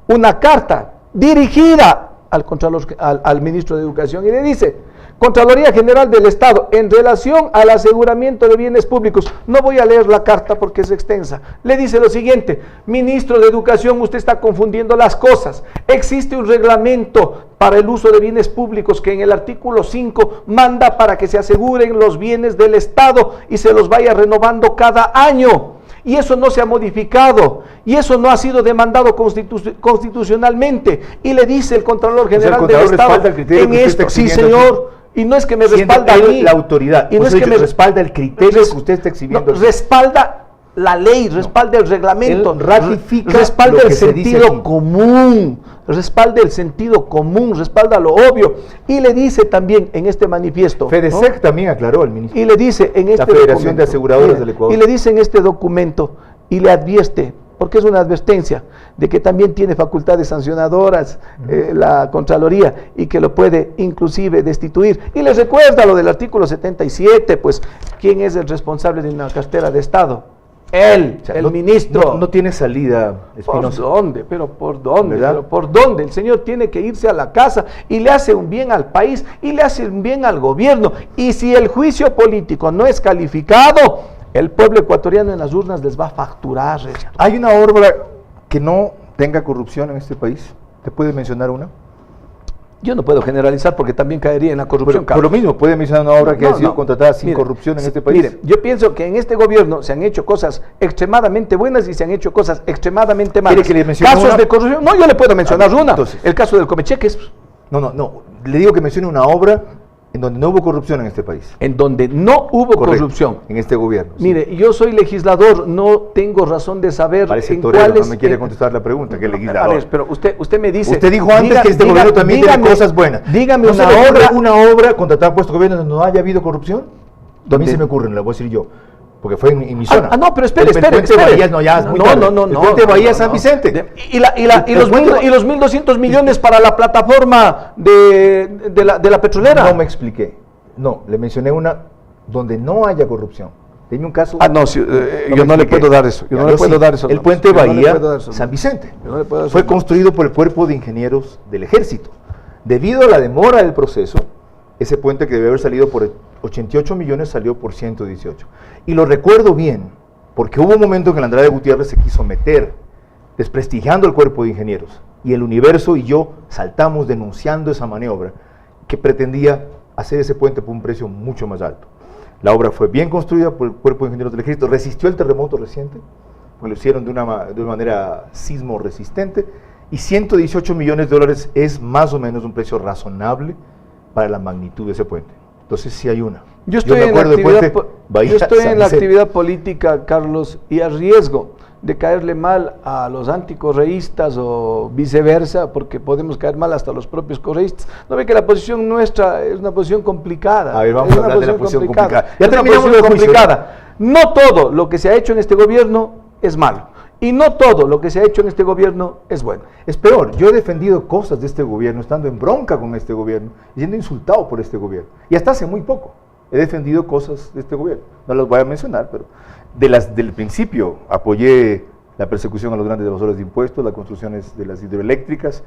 una carta dirigida al ministro de Educación y le dice: Contraloría General del Estado, en relación al aseguramiento de bienes públicos. No voy a leer la carta porque es extensa. Le dice lo siguiente: ministro de Educación, usted está confundiendo las cosas. Existe un reglamento para el uso de bienes públicos que en el artículo 5 manda para que se aseguren los bienes del Estado y se los vaya renovando cada año. Y eso no se ha modificado, y eso no ha sido demandado constitucionalmente. Y le dice el Contralor General del Estado en esto. Sí, señor. Y no es que me respalda a mí. La autoridad. Y no es que me respalda el criterio que usted está exhibiendo. No, respalda la ley, respalda el reglamento, ratifica, respalda el sentido común, respalda el sentido común, respalda lo obvio. Y le dice también en este manifiesto, FEDESEC, ¿no? También aclaró el ministro. Y le dice en este la Federación de Aseguradoras del Ecuador. Y le dice en este documento, y le advierte, porque es una advertencia, de que también tiene facultades sancionadoras la Contraloría y que lo puede inclusive destituir. Y les recuerda lo del artículo 77, pues, ¿quién es el responsable de una cartera de Estado? Él, o sea, el ministro. No tiene salida, Espinosa. ¿Por dónde? ¿Pero por dónde? ¿Pero por dónde? El señor tiene que irse a la casa y le hace un bien al país y le hace un bien al gobierno. Y si el juicio político no es calificado, el pueblo ecuatoriano en las urnas les va a facturar. ¿Hay una obra que no tenga corrupción en este país? ¿Te puede mencionar una? Yo no puedo generalizar porque también caería en la corrupción. Por lo mismo, ¿puede mencionar una obra que ha sido contratada sin corrupción en este país? Mire, yo pienso que en este gobierno se han hecho cosas extremadamente buenas y se han hecho cosas extremadamente malas. ¿Quiere que le mencione casos una? de corrupción? No, yo le puedo mencionar una. Entonces, el caso del Comecheques. No. Le digo que mencione una obra en donde no hubo corrupción en este país. En donde no hubo corrupción. En este gobierno. Mire, yo soy legislador, no tengo razón de saber en cuáles... No me quiere contestar la pregunta, que legislador. Pero usted me dice... Usted dijo antes que este gobierno también tiene cosas buenas. Dígame una obra contratada por este gobierno donde no haya habido corrupción. A mí se me ocurre, no la voy a decir yo. Porque fue en mi zona. No, pero espere. El puente Bahías, no, ya es muy tarde. No. El puente Bahías San Vicente. Y los 1.200 millones para la plataforma de la petrolera. No me expliqué. No, le mencioné una donde no haya corrupción. Tenía un caso... yo no le puedo dar eso. Yo no le puedo dar eso. El puente Bahía San Vicente fue construido por el Cuerpo de Ingenieros del Ejército. Debido a la demora del proceso, ese puente que debe haber salido por 88 millones salió por 118. Y lo recuerdo bien, porque hubo un momento en que el Andrade Gutiérrez se quiso meter, desprestigiando al Cuerpo de Ingenieros. Y el Universo y yo saltamos denunciando esa maniobra que pretendía hacer ese puente por un precio mucho más alto. La obra fue bien construida por el Cuerpo de Ingenieros del Ejército, resistió el terremoto reciente, pues lo hicieron de una manera sismo resistente, y 118 millones de dólares es más o menos un precio razonable para la magnitud de ese puente. Entonces sí hay una. Yo estoy en la actividad... Bahía Yo estoy San en la Vicente. actividad política, Carlos, y a riesgo de caerle mal a los anticorreístas o viceversa, porque podemos caer mal hasta los propios correístas. ¿No ve que la posición nuestra es una posición complicada? A ver, vamos Es a una hablar de la posición complicada. Es Ya una terminamos posición el juicio. complicada. No todo lo que se ha hecho en este gobierno es malo, y no todo lo que se ha hecho en este gobierno es bueno. Es peor, yo he defendido cosas de este gobierno, estando en bronca con este gobierno, y siendo insultado por este gobierno. Y hasta hace muy poco he defendido cosas de este gobierno. No las voy a mencionar, pero del principio apoyé la persecución a los grandes evasores de impuestos, las construcciones de las hidroeléctricas,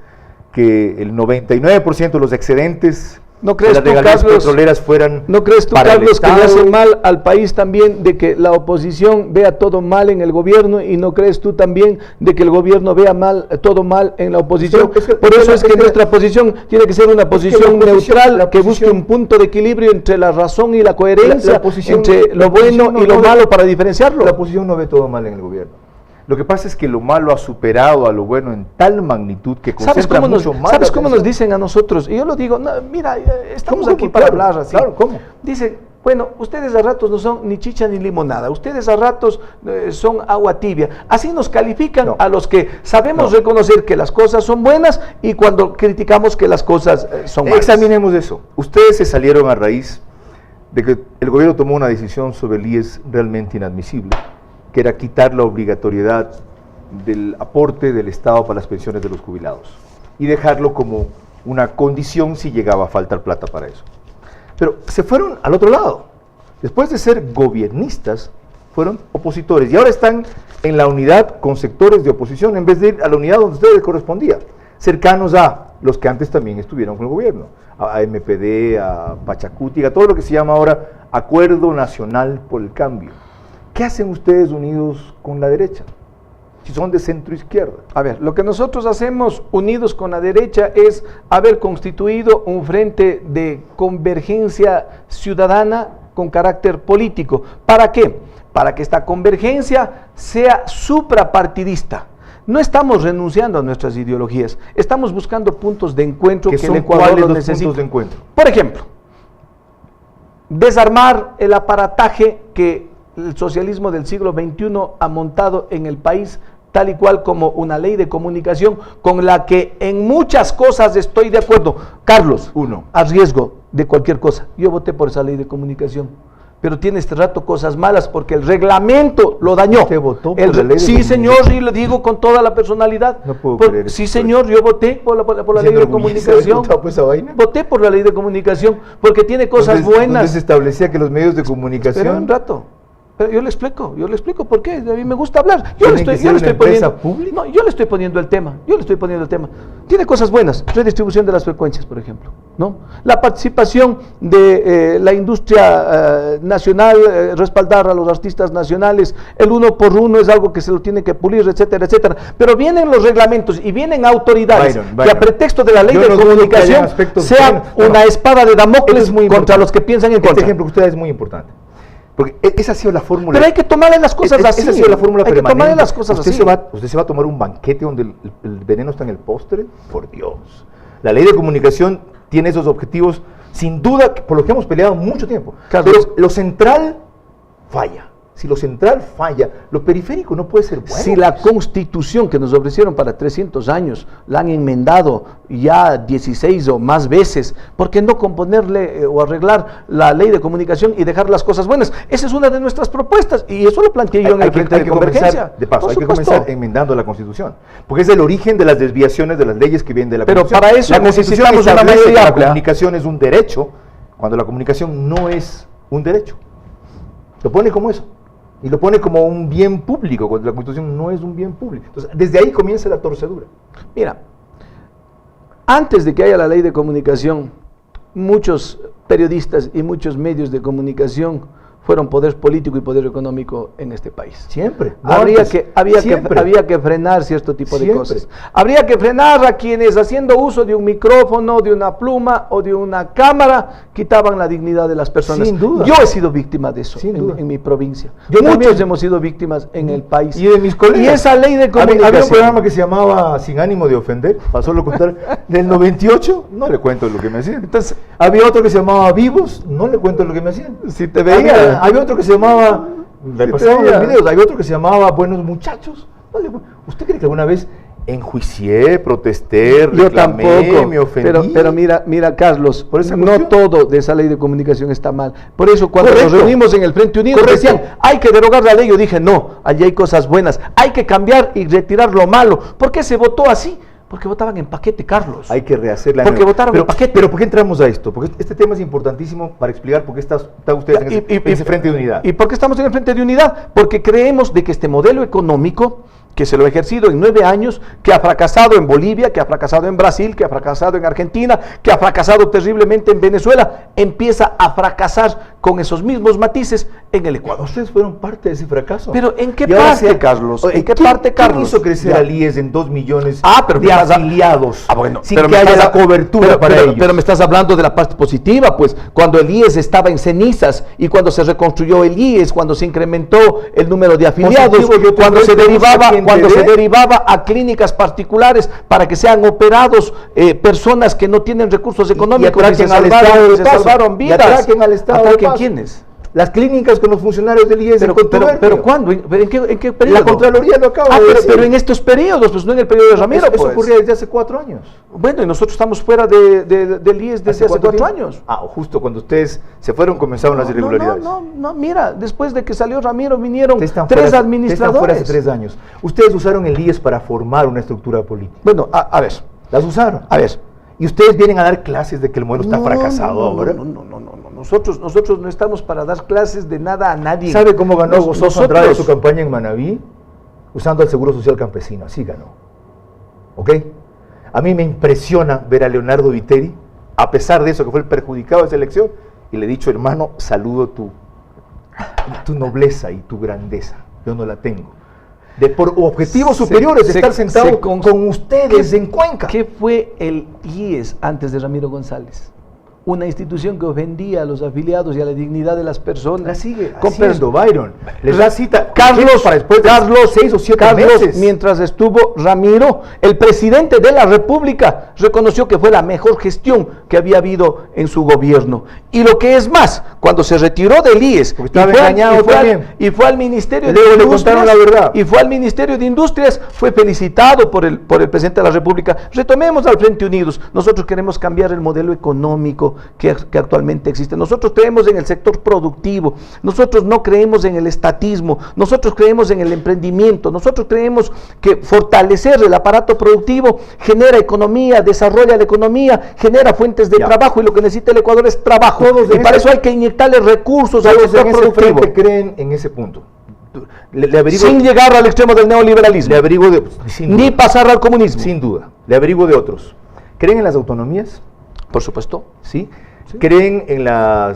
que el 99% de los excedentes ¿No de crees las tú, regalías Carlos, petroleras fueran ¿no crees tú, para el Carlos, que le Estado? hace mal al país también de que la oposición vea todo mal en el gobierno, y no crees tú también de que el gobierno vea todo mal en la oposición? Por eso es que nuestra posición tiene que ser una posición neutral, que busque un punto de equilibrio entre la razón y la coherencia, entre lo bueno y lo malo para diferenciarlo. La oposición no ve todo mal en el gobierno. Lo que pasa es que lo malo ha superado a lo bueno en tal magnitud que concentra mucho más. ¿Sabes cómo nos dicen a nosotros? Y yo lo digo, no, mira, estamos ¿Cómo? aquí para Claro, hablar así. claro, ¿cómo? Dice, bueno, ustedes a ratos no son ni chicha ni limonada, ustedes a ratos son agua tibia. Así nos califican a los que sabemos reconocer que las cosas son buenas, y cuando criticamos que las cosas son malas. Examinemos eso. Ustedes se salieron a raíz de que el gobierno tomó una decisión sobre el IES realmente inadmisible, que era quitar la obligatoriedad del aporte del Estado para las pensiones de los jubilados y dejarlo como una condición si llegaba a faltar plata para eso. Pero se fueron al otro lado. Después de ser gobiernistas, fueron opositores, y ahora están en la unidad con sectores de oposición en vez de ir a la unidad donde ustedes les correspondía, cercanos a los que antes también estuvieron con el gobierno, a MPD, a Pachacuti, a todo lo que se llama ahora Acuerdo Nacional por el Cambio. ¿Qué hacen ustedes unidos con la derecha, si son de centro izquierda? A ver, lo que nosotros hacemos unidos con la derecha es haber constituido un frente de convergencia ciudadana con carácter político. ¿Para qué? Para que esta convergencia sea suprapartidista. No estamos renunciando a nuestras ideologías, estamos buscando puntos de encuentro que el Ecuador los necesita. Puntos de encuentro? Por ejemplo, desarmar el aparataje que el socialismo del siglo XXI ha montado en el país, tal y cual como una ley de comunicación con la que en muchas cosas estoy de acuerdo. Carlos, a riesgo de cualquier cosa, yo voté por esa ley de comunicación, pero tiene este rato cosas malas porque el reglamento lo dañó. ¿Usted votó por la ley de Sí, comunicación? señor, y lo digo con toda la personalidad. No puedo creer eso. Sí, señor, yo voté por la ley de comunicación. Por esa vaina? Voté por la ley de comunicación porque tiene cosas buenas. Donde se establecía que los medios de Espera comunicación... un rato. Pero yo le explico por qué. A mí me gusta hablar. Yo ¿Tiene que ser una empresa pública? No, yo le estoy poniendo el tema. Tiene cosas buenas. Redistribución de las frecuencias, por ejemplo, ¿no? La participación de la industria nacional, respaldar a los artistas nacionales, el 1 por 1 es algo que se lo tiene que pulir, etcétera, etcétera. Pero vienen los reglamentos y vienen autoridades que a pretexto de la ley de comunicación sean una espada de Damocles contra los que piensan en contra. Este ejemplo que usted da es muy importante. Porque esa ha sido la fórmula. Pero hay que tomarle las cosas así. Esa ha sido la fórmula permanente. Hay que tomarle las cosas ¿Usted así. ¿Usted se va a tomar un banquete donde el veneno está en el postre? Por Dios. La ley de comunicación tiene esos objetivos, sin duda, por lo que hemos peleado mucho tiempo. Carlos, pero lo central falla. Si lo central falla, lo periférico no puede ser bueno. Si la Constitución que nos ofrecieron para 300 años la han enmendado ya 16 o más veces, ¿por qué no componerle o arreglar la ley de comunicación y dejar las cosas buenas? Esa es una de nuestras propuestas y eso lo planteé yo en el Frente de Convergencia. De paso, hay que comenzar enmendando la Constitución, porque es el origen de las desviaciones de las leyes que vienen de la Constitución. Pero para eso necesitamos una mayoría la amplia. comunicación es un derecho, cuando la comunicación no es un derecho. Lo pone como eso. Y lo pone como un bien público, cuando la Constitución no es un bien público. Entonces, desde ahí comienza la torcedura. Mira, antes de que haya la ley de comunicación, muchos periodistas y muchos medios de comunicación fueron poder político y poder económico en este país. Siempre. Había que frenar cierto tipo de cosas. Habría que frenar a quienes haciendo uso de un micrófono, de una pluma o de una cámara, quitaban la dignidad de las personas. Sin duda. Yo he sido víctima de eso en mi provincia. Muchos hemos sido víctimas en el país. Y de mis colegas. Y esa ley de comunicación. Había un programa que se llamaba Sin ánimo de ofender, pasó lo contrario, del 98, no le cuento lo que me hacían. Entonces, había otro que se llamaba Vivos, no le cuento lo que me hacían. Si te veía había otro que se llamaba, me Sí, pasaban tenía. los videos, había otro que se llamaba Buenos Muchachos. ¿Usted cree que alguna vez enjuicié, protesté, Yo reclamé, tampoco, me ofendí? pero mira, Carlos, ¿Por esa no cuestión? todo de esa ley de comunicación está mal. Por eso cuando Correcto. nos reunimos en el Frente Unido Correcto. decían, hay que derogar la ley, yo dije, no, allí hay cosas buenas, hay que cambiar y retirar lo malo. ¿Por qué se votó así? Porque votaban en paquete, Carlos. Hay que rehacerla. Porque votaron pero, en paquete. Pero ¿por qué entramos a esto? Porque este tema es importantísimo para explicar por qué está usted en ese frente de unidad. ¿Y por qué estamos en el Frente de Unidad? Porque creemos de que este modelo económico, que se lo ha ejercido en 9 años, que ha fracasado en Bolivia, que ha fracasado en Brasil, que ha fracasado en Argentina, que ha fracasado terriblemente en Venezuela, empieza a fracasar con esos mismos matices en el Ecuador. Ustedes fueron parte de ese fracaso. Pero ¿en qué Y ahora parte, Carlos? Oye, ¿En qué ¿quién- parte, Carlos? ¿Quién hizo crecer Ya. al IES en 2 millones Pero de me estás- afiliados bueno, sin pero que me haya estás- la cobertura para ellos? Pero me estás hablando de la parte positiva, pues cuando el IES estaba en cenizas y cuando se reconstruyó el IES, cuando se incrementó el número de afiliados, Positivo, yo te cuando se encuentro derivaba, quien te cuando se dé. derivaba a clínicas particulares para que sean operados personas que no tienen recursos económicos y se atraquen al Estado de se paso. salvaron Y vidas. atraquen al Estado de ¿Atraquen paso. quiénes? Las clínicas con los funcionarios del IES Pero ¿cuándo? ¿En qué periodo? La Contraloría lo acaba de decir. pero en estos periodos, pues no en el periodo de Ramiro. Eso pues. ocurría desde hace 4 años. Bueno, y nosotros estamos fuera del IES desde hace 4 tiempo? años. Justo cuando ustedes se fueron comenzaron las irregularidades. No, mira, después de que salió Ramiro vinieron Ustedes están 3 fuera- administradores. ustedes están fuera hace 3 años. Ustedes usaron el IES para formar una estructura política. Bueno, a ver, Las usaron. a ver. Y ustedes vienen a dar clases de que el modelo está fracasado ahora. No. Nosotros no estamos para dar clases de nada a nadie. ¿Sabe cómo ganó Nos- Gozoso nosotros- Andrade su campaña en Manabí? Usando el Seguro Social Campesino. Así ganó. ¿Ok? A mí me impresiona ver a Leonardo Viteri, a pesar de eso, que fue el perjudicado de esa elección, y le he dicho, hermano, saludo tu nobleza y tu grandeza. Yo no la tengo. Por objetivos superiores, estar sentado con ustedes en Cuenca. ¿Qué fue el IES antes de Ramiro González? Una institución que ofendía a los afiliados y a la dignidad de las personas. La sigue Con haciendo, Byron. Les da cita. Carlos, para después de 6 o 7 meses. mientras estuvo Ramiro, el presidente de la República reconoció que fue la mejor gestión que había habido en su gobierno. Y lo que es más, cuando se retiró del IES Porque estaba engañado también. y fue al Ministerio Luego de le Industrias, contaron la verdad. y fue al Ministerio de Industrias, fue felicitado por el presidente de la República. Retomemos al Frente Unidos. Nosotros queremos cambiar el modelo económico que actualmente existe. Nosotros creemos en el sector productivo, nosotros no creemos en el estatismo, nosotros creemos en el emprendimiento, nosotros creemos que fortalecer el aparato productivo genera economía, desarrolla la economía, genera fuentes de Ya. trabajo, y lo que necesita el Ecuador es trabajo. Todos Y en para ese- eso hay que inyectarle recursos al Todos sector en ese productivo, frente creen en ese punto. Le averiguo, sin llegar al extremo del neoliberalismo, le averiguo de, sin ni duda, pasar al comunismo. sin duda. Le averiguo de otros. ¿Creen en las autonomías? Por supuesto. ¿Sí? ¿Creen en la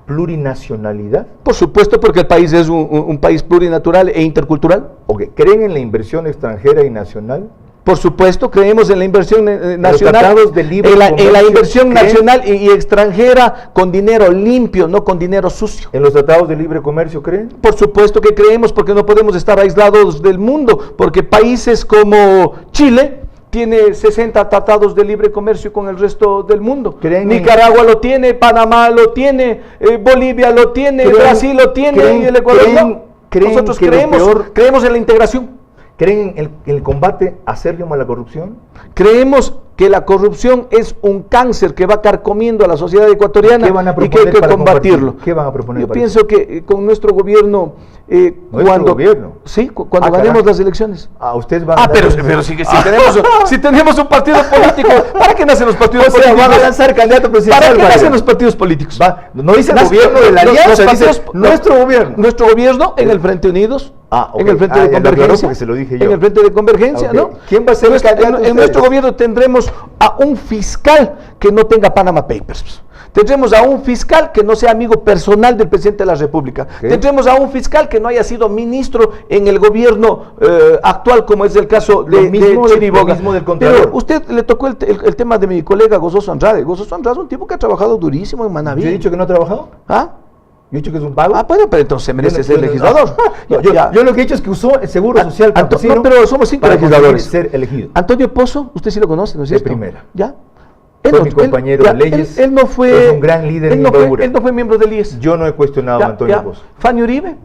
plurinacionalidad? Por supuesto, porque el país es un país plurinatural e intercultural. Ok. ¿Creen en la inversión extranjera y nacional? Por supuesto, creemos en la inversión nacional, tratados de libre en la comercio, inversión ¿creen? nacional y extranjera con dinero limpio, no con dinero sucio. ¿En los tratados de libre comercio creen? Por supuesto que creemos, porque no podemos estar aislados del mundo, porque países como Chile tiene 60 tratados de libre comercio con el resto del mundo. ¿Creen en- Nicaragua lo tiene, Panamá lo tiene, Bolivia lo tiene, ¿Creen- Brasil lo tiene creen- y el Ecuador creen- no. creen Nosotros que lo peor- creemos en la integración. ¿Creen en el combate acérrimo a la corrupción? Creemos que la corrupción es un cáncer que va carcomiendo a la sociedad ecuatoriana ¿Qué van a y que hay proponer que para combatirlo. combatirlo? ¿Qué van a proponer Yo para pienso que con nuestro gobierno, gobierno? Sí, cuando Ah, ganemos carajo. las elecciones. Ustedes van a dar Pero elecciones. si tenemos un partido político, ¿para qué nacen los partidos O sea, políticos? van a lanzar candidato presidencial. ¿Para qué Byron. nacen los partidos políticos? No dice el Nas- gobierno de la los alianza, dice partidos- nuestro gobierno. Nuestro gobierno en el Frente Unidos, Ok. en el Frente Ya de lo aclaró Convergencia, porque se lo dije yo. en el Frente de Convergencia, Ok. ¿no? ¿Quién va a ser el Nuestro- candidato de en nuestro ustedes? gobierno tendremos a un fiscal que no tenga Panama Papers. Tendremos a un fiscal que no sea amigo personal del presidente de la República. Tendremos a un fiscal que no haya sido ministro en el gobierno actual, como es el caso Lo de mismo Chiriboga. lo mismo del Contralor. Pero usted le tocó el tema de mi colega Gozoso Andrade. Gozoso Andrade es un tipo que ha trabajado durísimo en Manabí. ¿Yo he dicho que no ha trabajado? ¿Ah? ¿Yo he dicho que es un vago? Bueno, pero entonces merece Yo no- ser yo no- legislador. No, Ya. yo lo que he dicho es que usó el seguro social campesino no, pero somos 5 para legisladores. conseguir ser elegido. Antonio Pozo, usted sí lo conoce, ¿no es De cierto? primera. ¿Ya? Fue mi compañero de leyes. Él no fue. Es un gran líder en Imbabura. Él no fue miembro del IES. Yo no he cuestionado a Antonio Pozo. Fanny Uribe.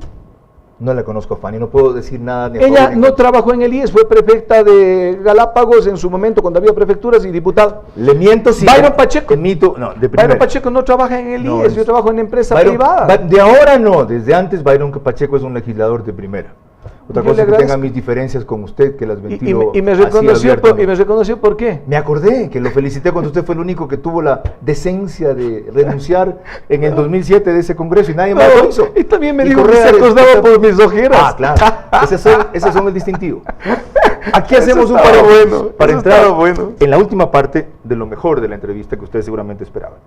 No la conozco a Fanny, no puedo decir nada. Ella no trabajó en el IES, fue prefecta de Galápagos en su momento cuando había prefecturas y diputada. Le miento si... Byron Pacheco. Byron Pacheco no trabaja en el IES, yo trabajo en empresa privada. De ahora no, desde antes Byron Pacheco es un legislador de primera. Otra cosa es que tenga mis diferencias con usted, que las ventilo y me reconoció por qué. Me acordé que lo felicité cuando usted fue el único que tuvo la decencia de renunciar en el 2007 de ese congreso y nadie más lo hizo. Y también me dijo que se acordaba por mis ojeras. Ah, claro. Ese son el distintivo. Aquí hacemos un paro para entrar en la última parte de lo mejor de la entrevista que ustedes seguramente esperaban,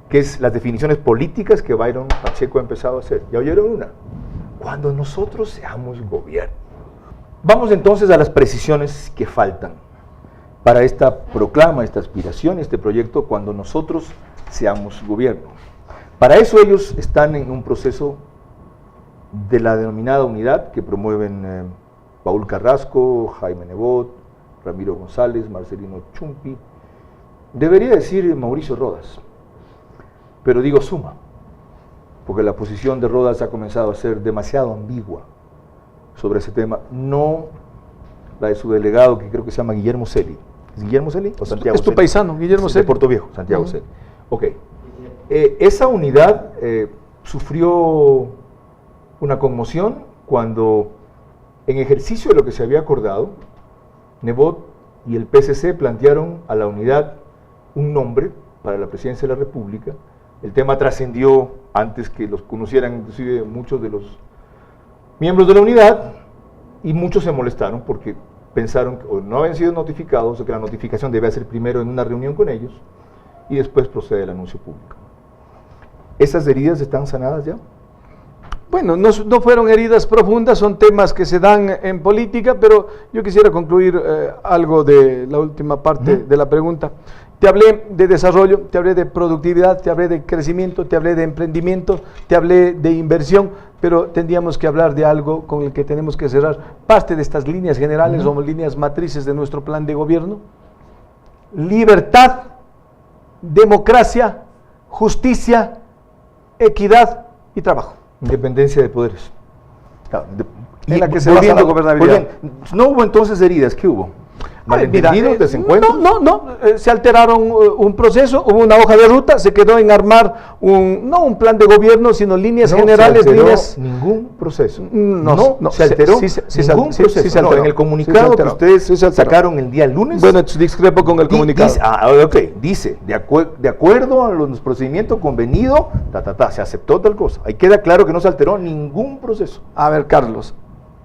que es las definiciones políticas que Byron Pacheco ha empezado a hacer. ¿Ya oyeron una? Cuando nosotros seamos gobierno. Vamos entonces a las precisiones que faltan para esta proclama, esta aspiración, este proyecto, cuando nosotros seamos gobierno. Para eso ellos están en un proceso de la denominada unidad que promueven Paul Carrasco, Jaime Nebot, Ramiro González, Marcelino Chumpi, debería decir Mauricio Rodas, pero digo suma, porque la posición de Rodas ha comenzado a ser demasiado ambigua sobre ese tema, no la de su delegado, que creo que se llama Guillermo Celi. ¿Es Guillermo Celi o Santiago Celi? Es tu paisano, Guillermo Celi. De Puerto Viejo, Santiago Celi. Ok. Esa unidad sufrió una conmoción cuando, en ejercicio de lo que se había acordado, Nebot y el PSC plantearon a la unidad un nombre para la presidencia de la República. El tema trascendió antes que los conocieran inclusive muchos de los miembros de la unidad y muchos se molestaron porque pensaron que o no habían sido notificados o que la notificación debía ser primero en una reunión con ellos y después procede el anuncio público. ¿Esas heridas están sanadas ya? Bueno, no fueron heridas profundas, son temas que se dan en política, pero yo quisiera concluir algo de la última parte de la pregunta. Te hablé de desarrollo, te hablé de productividad, te hablé de crecimiento, te hablé de emprendimiento, te hablé de inversión, pero tendríamos que hablar de algo con el que tenemos que cerrar parte de estas líneas generales o líneas matrices de nuestro plan de gobierno. Libertad, democracia, justicia, equidad y trabajo. Independencia de poderes. Claro, en la que se basa la gobernabilidad. No hubo entonces heridas, ¿qué hubo? ¿Malentendidos, desencuentros? No, se alteraron un proceso, hubo una hoja de ruta, se quedó en armar no un plan de gobierno, sino líneas generales. No se alteró ningún proceso. No, se alteró ningún proceso. Se alteró. En el comunicado que ustedes sacaron el día lunes. Bueno, discrepo con el comunicado. Dice, de acuerdo a los procedimientos convenidos, se aceptó tal cosa. Ahí queda claro que no se alteró ningún proceso. A ver, Carlos,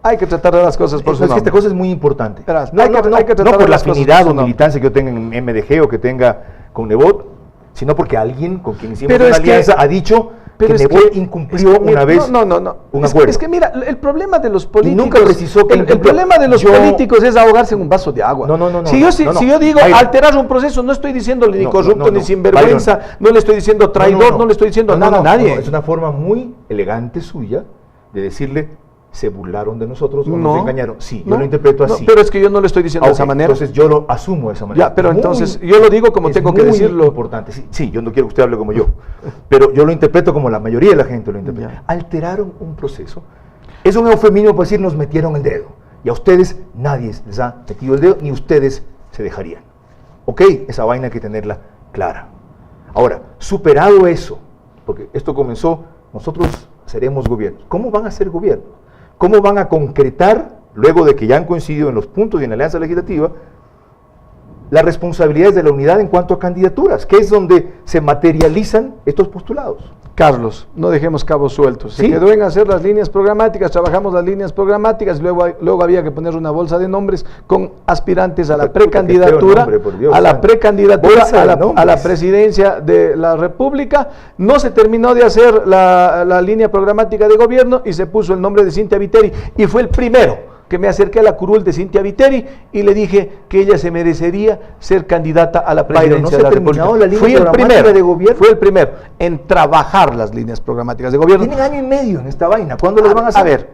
hay que tratar de las cosas por su nombre. Esta cosa es muy importante. Verás, no por la afinidad o militancia que yo tenga en MDG o que tenga con Nebot, sino porque alguien con quien hicimos una alianza ha dicho que Nebot incumplió una vez un acuerdo. Es que mira, el problema de los políticos... Y nunca precisó que el problema de los políticos es ahogarse en un vaso de agua. Si yo digo alterar un proceso, no estoy diciéndole ni corrupto, ni sinvergüenza, no le estoy diciendo traidor, no le estoy diciendo nada a nadie. Es una forma muy elegante suya de decirle... se burlaron de nosotros o nos engañaron. Sí, yo lo interpreto así. Pero es que yo no lo estoy diciendo de esa manera. Entonces yo lo asumo de esa manera. Ya, pero entonces yo lo digo como tengo que decirlo. Es importante. Sí, yo no quiero que usted hable como yo, pero yo lo interpreto como la mayoría de la gente lo interpreta. Ya. Alteraron un proceso. Es un eufemismo para decir nos metieron el dedo. Y a ustedes nadie les ha metido el dedo, ni ustedes se dejarían. Ok, esa vaina hay que tenerla clara. Ahora, superado eso, porque esto comenzó, nosotros seremos gobierno. ¿Cómo van a ser gobierno? ¿Cómo van a concretar, luego de que ya han coincidido en los puntos y en la alianza legislativa, las responsabilidades de la unidad en cuanto a candidaturas, que es donde se materializan estos postulados? Carlos, no dejemos cabos sueltos. Se quedó en hacer las líneas programáticas, trabajamos las líneas programáticas, luego había que poner una bolsa de nombres con aspirantes a la precandidatura, a la presidencia de la República. No se terminó de hacer la línea programática de gobierno y se puso el nombre de Cintia Viteri y fue el primero que me acerqué a la curul de Cintia Viteri y le dije que ella se merecería ser candidata a la presidencia de la República. Fui el primero en trabajar las líneas programáticas de gobierno. Tienen año y medio en esta vaina. ¿Cuándo las van a hacer? A ver,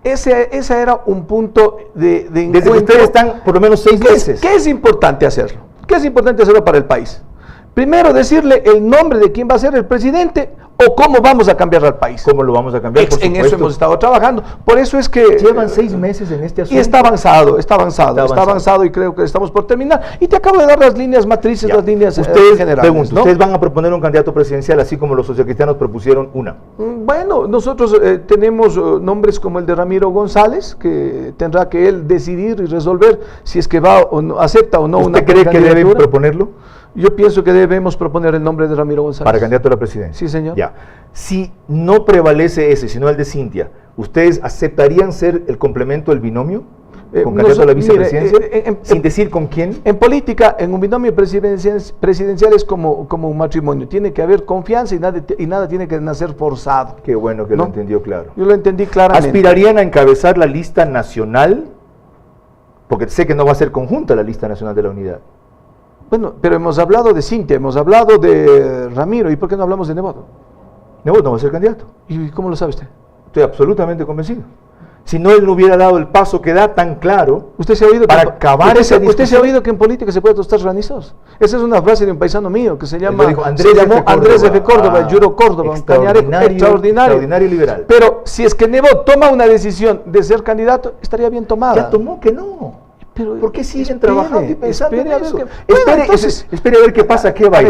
ese era un punto de encuentro. Desde que ustedes están por lo menos 6 meses. ¿Qué es importante hacerlo? ¿Qué es importante hacerlo para el país? Primero decirle el nombre de quién va a ser el presidente o cómo vamos a cambiar al país. ¿Cómo lo vamos a cambiar? Por En eso supuesto. hemos estado trabajando. Por eso es que... Llevan 6 meses en este asunto. Y está avanzado y creo que estamos por terminar. Y te acabo de dar las líneas matrices, Ya. las líneas Ustedes, generales. pregunto, ¿no? ¿ustedes van a proponer un candidato presidencial así como los socialcristianos propusieron una? Bueno, nosotros tenemos nombres como el de Ramiro González, que tendrá que él decidir y resolver si es que va o no, acepta o no una ¿Usted cree que debe candidatura. proponerlo Yo pienso que debemos proponer el nombre de Ramiro González. para candidato a la presidencia? Sí, señor. Ya. Si no prevalece ese, sino el de Cintia, ¿ustedes aceptarían ser el complemento del binomio? ¿Con candidato a la vicepresidencia? Sin decir con quién. En política, en un binomio presidencial es como un matrimonio. Tiene que haber confianza y nada tiene que nacer forzado. Qué bueno que ¿No? lo entendió claro. Yo lo entendí claramente. ¿Aspirarían a encabezar la lista nacional? Porque sé que no va a ser conjunta la lista nacional de la unidad. Bueno, pero hemos hablado de Cintia, hemos hablado de Ramiro. ¿Y por qué no hablamos de Nebot? Nebot no va a ser candidato. ¿Y cómo lo sabe usted? Estoy absolutamente convencido. Si no, él no hubiera dado el paso que da tan claro. ¿Usted se ha oído para que, acabar esa usted se ha discusión? oído que en política se puede tostar granizos? Esa es una frase de un paisano mío que se llama Lo dijo Andrés F. Córdoba, Ah, Yuro Córdoba, un cañarejo extraordinario y liberal. Pero si es que Nebot toma una decisión de ser candidato, estaría bien tomada. Ya tomó que no. Pero ¿Por qué siguen espere, trabajando y pensando espere en a ver eso? qué- Espere, entonces- espere a ver qué pasa, qué va a ir.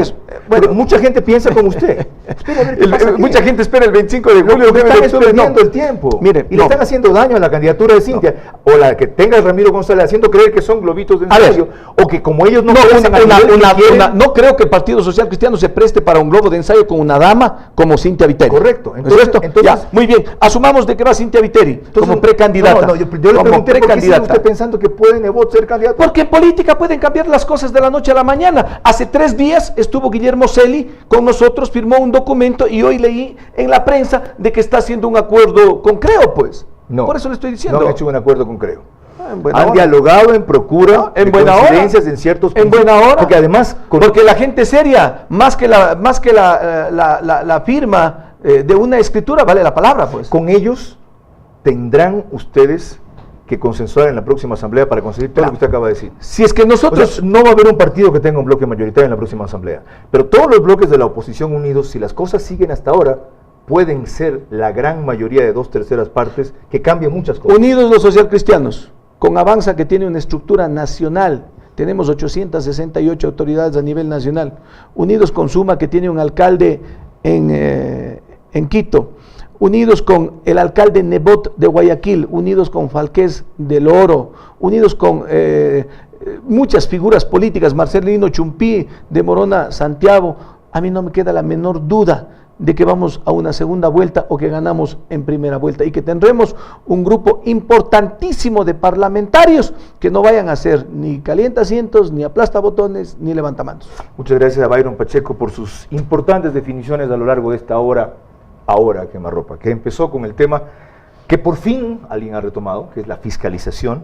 Bueno, Pero mucha gente piensa como usted. Espere a ver qué pasa. Mucha gente espera el 25 de julio, Lo que 9 están de es octubre, no. perdiendo el tiempo. Mire, y le no. están haciendo daño a la candidatura de Cintia. O la que tenga Ramiro González, haciendo creer que son globitos de A ver. ensayo. O que como ellos no No, crecen al nivel que quieren- no creo que el Partido Social Cristiano se preste para un globo de ensayo con una dama como Cintia Viteri. Correcto. ¿No es cierto? Entonces- Ya, muy bien. Asumamos de que va Cintia Viteri Entonces, como precandidata. No, yo le como pregunté por qué sigue precandidata. usted pensando que puede Nebot ser candidato. Porque en política pueden cambiar las cosas de la noche a la mañana. Hace 3 días estuvo Guillermo Celi con nosotros, firmó un documento y hoy leí en la prensa de que está haciendo un acuerdo con Creo, pues. No. Por eso le estoy diciendo. No han hecho un acuerdo con Creo. En buena Han hora. dialogado en procura No, en de buena hora. coincidencias en ciertos En buena hora. Porque además, Porque la gente seria, más que la firma de una escritura, vale la palabra, pues. con ellos tendrán ustedes que consensuar en la próxima asamblea para conseguir todo lo que usted acaba de decir. Si es que O nosotros... sea, no va a haber un partido que tenga un bloque mayoritario en la próxima asamblea, pero todos los bloques de la oposición unidos, si las cosas siguen hasta ahora, pueden ser la gran mayoría de 2/3 partes que cambien muchas cosas. Unidos los socialcristianos, con Avanza que tiene una estructura nacional, tenemos 868 autoridades a nivel nacional. Unidos con Suma que tiene un alcalde en Quito. Unidos con el alcalde Nebot de Guayaquil, unidos con Falqués del Oro, unidos con muchas figuras políticas, Marcelino Chumpí de Morona Santiago. A mí no me queda la menor duda de que vamos a una segunda vuelta o que ganamos en primera vuelta y que tendremos un grupo importantísimo de parlamentarios que no vayan a ser ni calientacientos, ni aplastabotones, ni levantamanos. Muchas gracias a Byron Pacheco por sus importantes definiciones a lo largo de esta hora, ahora quemarropa, que empezó con el tema que por fin alguien ha retomado, que es la fiscalización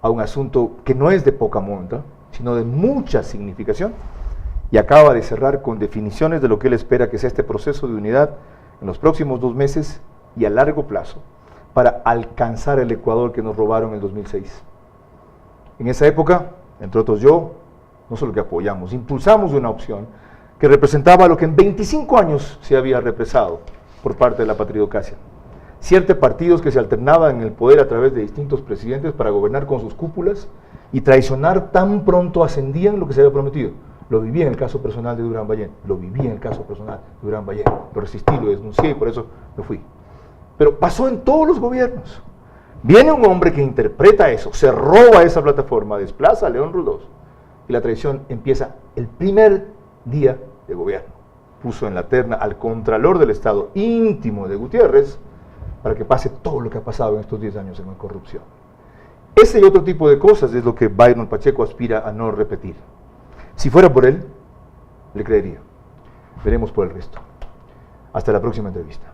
a un asunto que no es de poca monta, sino de mucha significación, y acaba de cerrar con definiciones de lo que él espera que sea este proceso de unidad en los próximos 2 meses y a largo plazo, para alcanzar el Ecuador que nos robaron en el 2006. En esa época, entre otros yo, no solo que apoyamos, impulsamos una opción que representaba lo que en 25 años se había represado por parte de la patridocracia. 7 partidos que se alternaban en el poder a través de distintos presidentes para gobernar con sus cúpulas y traicionar tan pronto ascendían lo que se había prometido. Lo viví en el caso personal de Durán Ballén, lo viví en el caso personal de Durán Ballén, lo resistí, lo denuncié y por eso me fui. Pero pasó en todos los gobiernos. Viene un hombre que interpreta eso, se roba esa plataforma, desplaza a León Roldós y la traición empieza el primer día de gobierno. Puso en la terna al contralor del Estado íntimo de Gutiérrez para que pase todo lo que ha pasado en estos 10 años en la corrupción. Ese y otro tipo de cosas es lo que Byron Pacheco aspira a no repetir. Si fuera por él, le creería. Veremos por el resto. Hasta la próxima entrevista.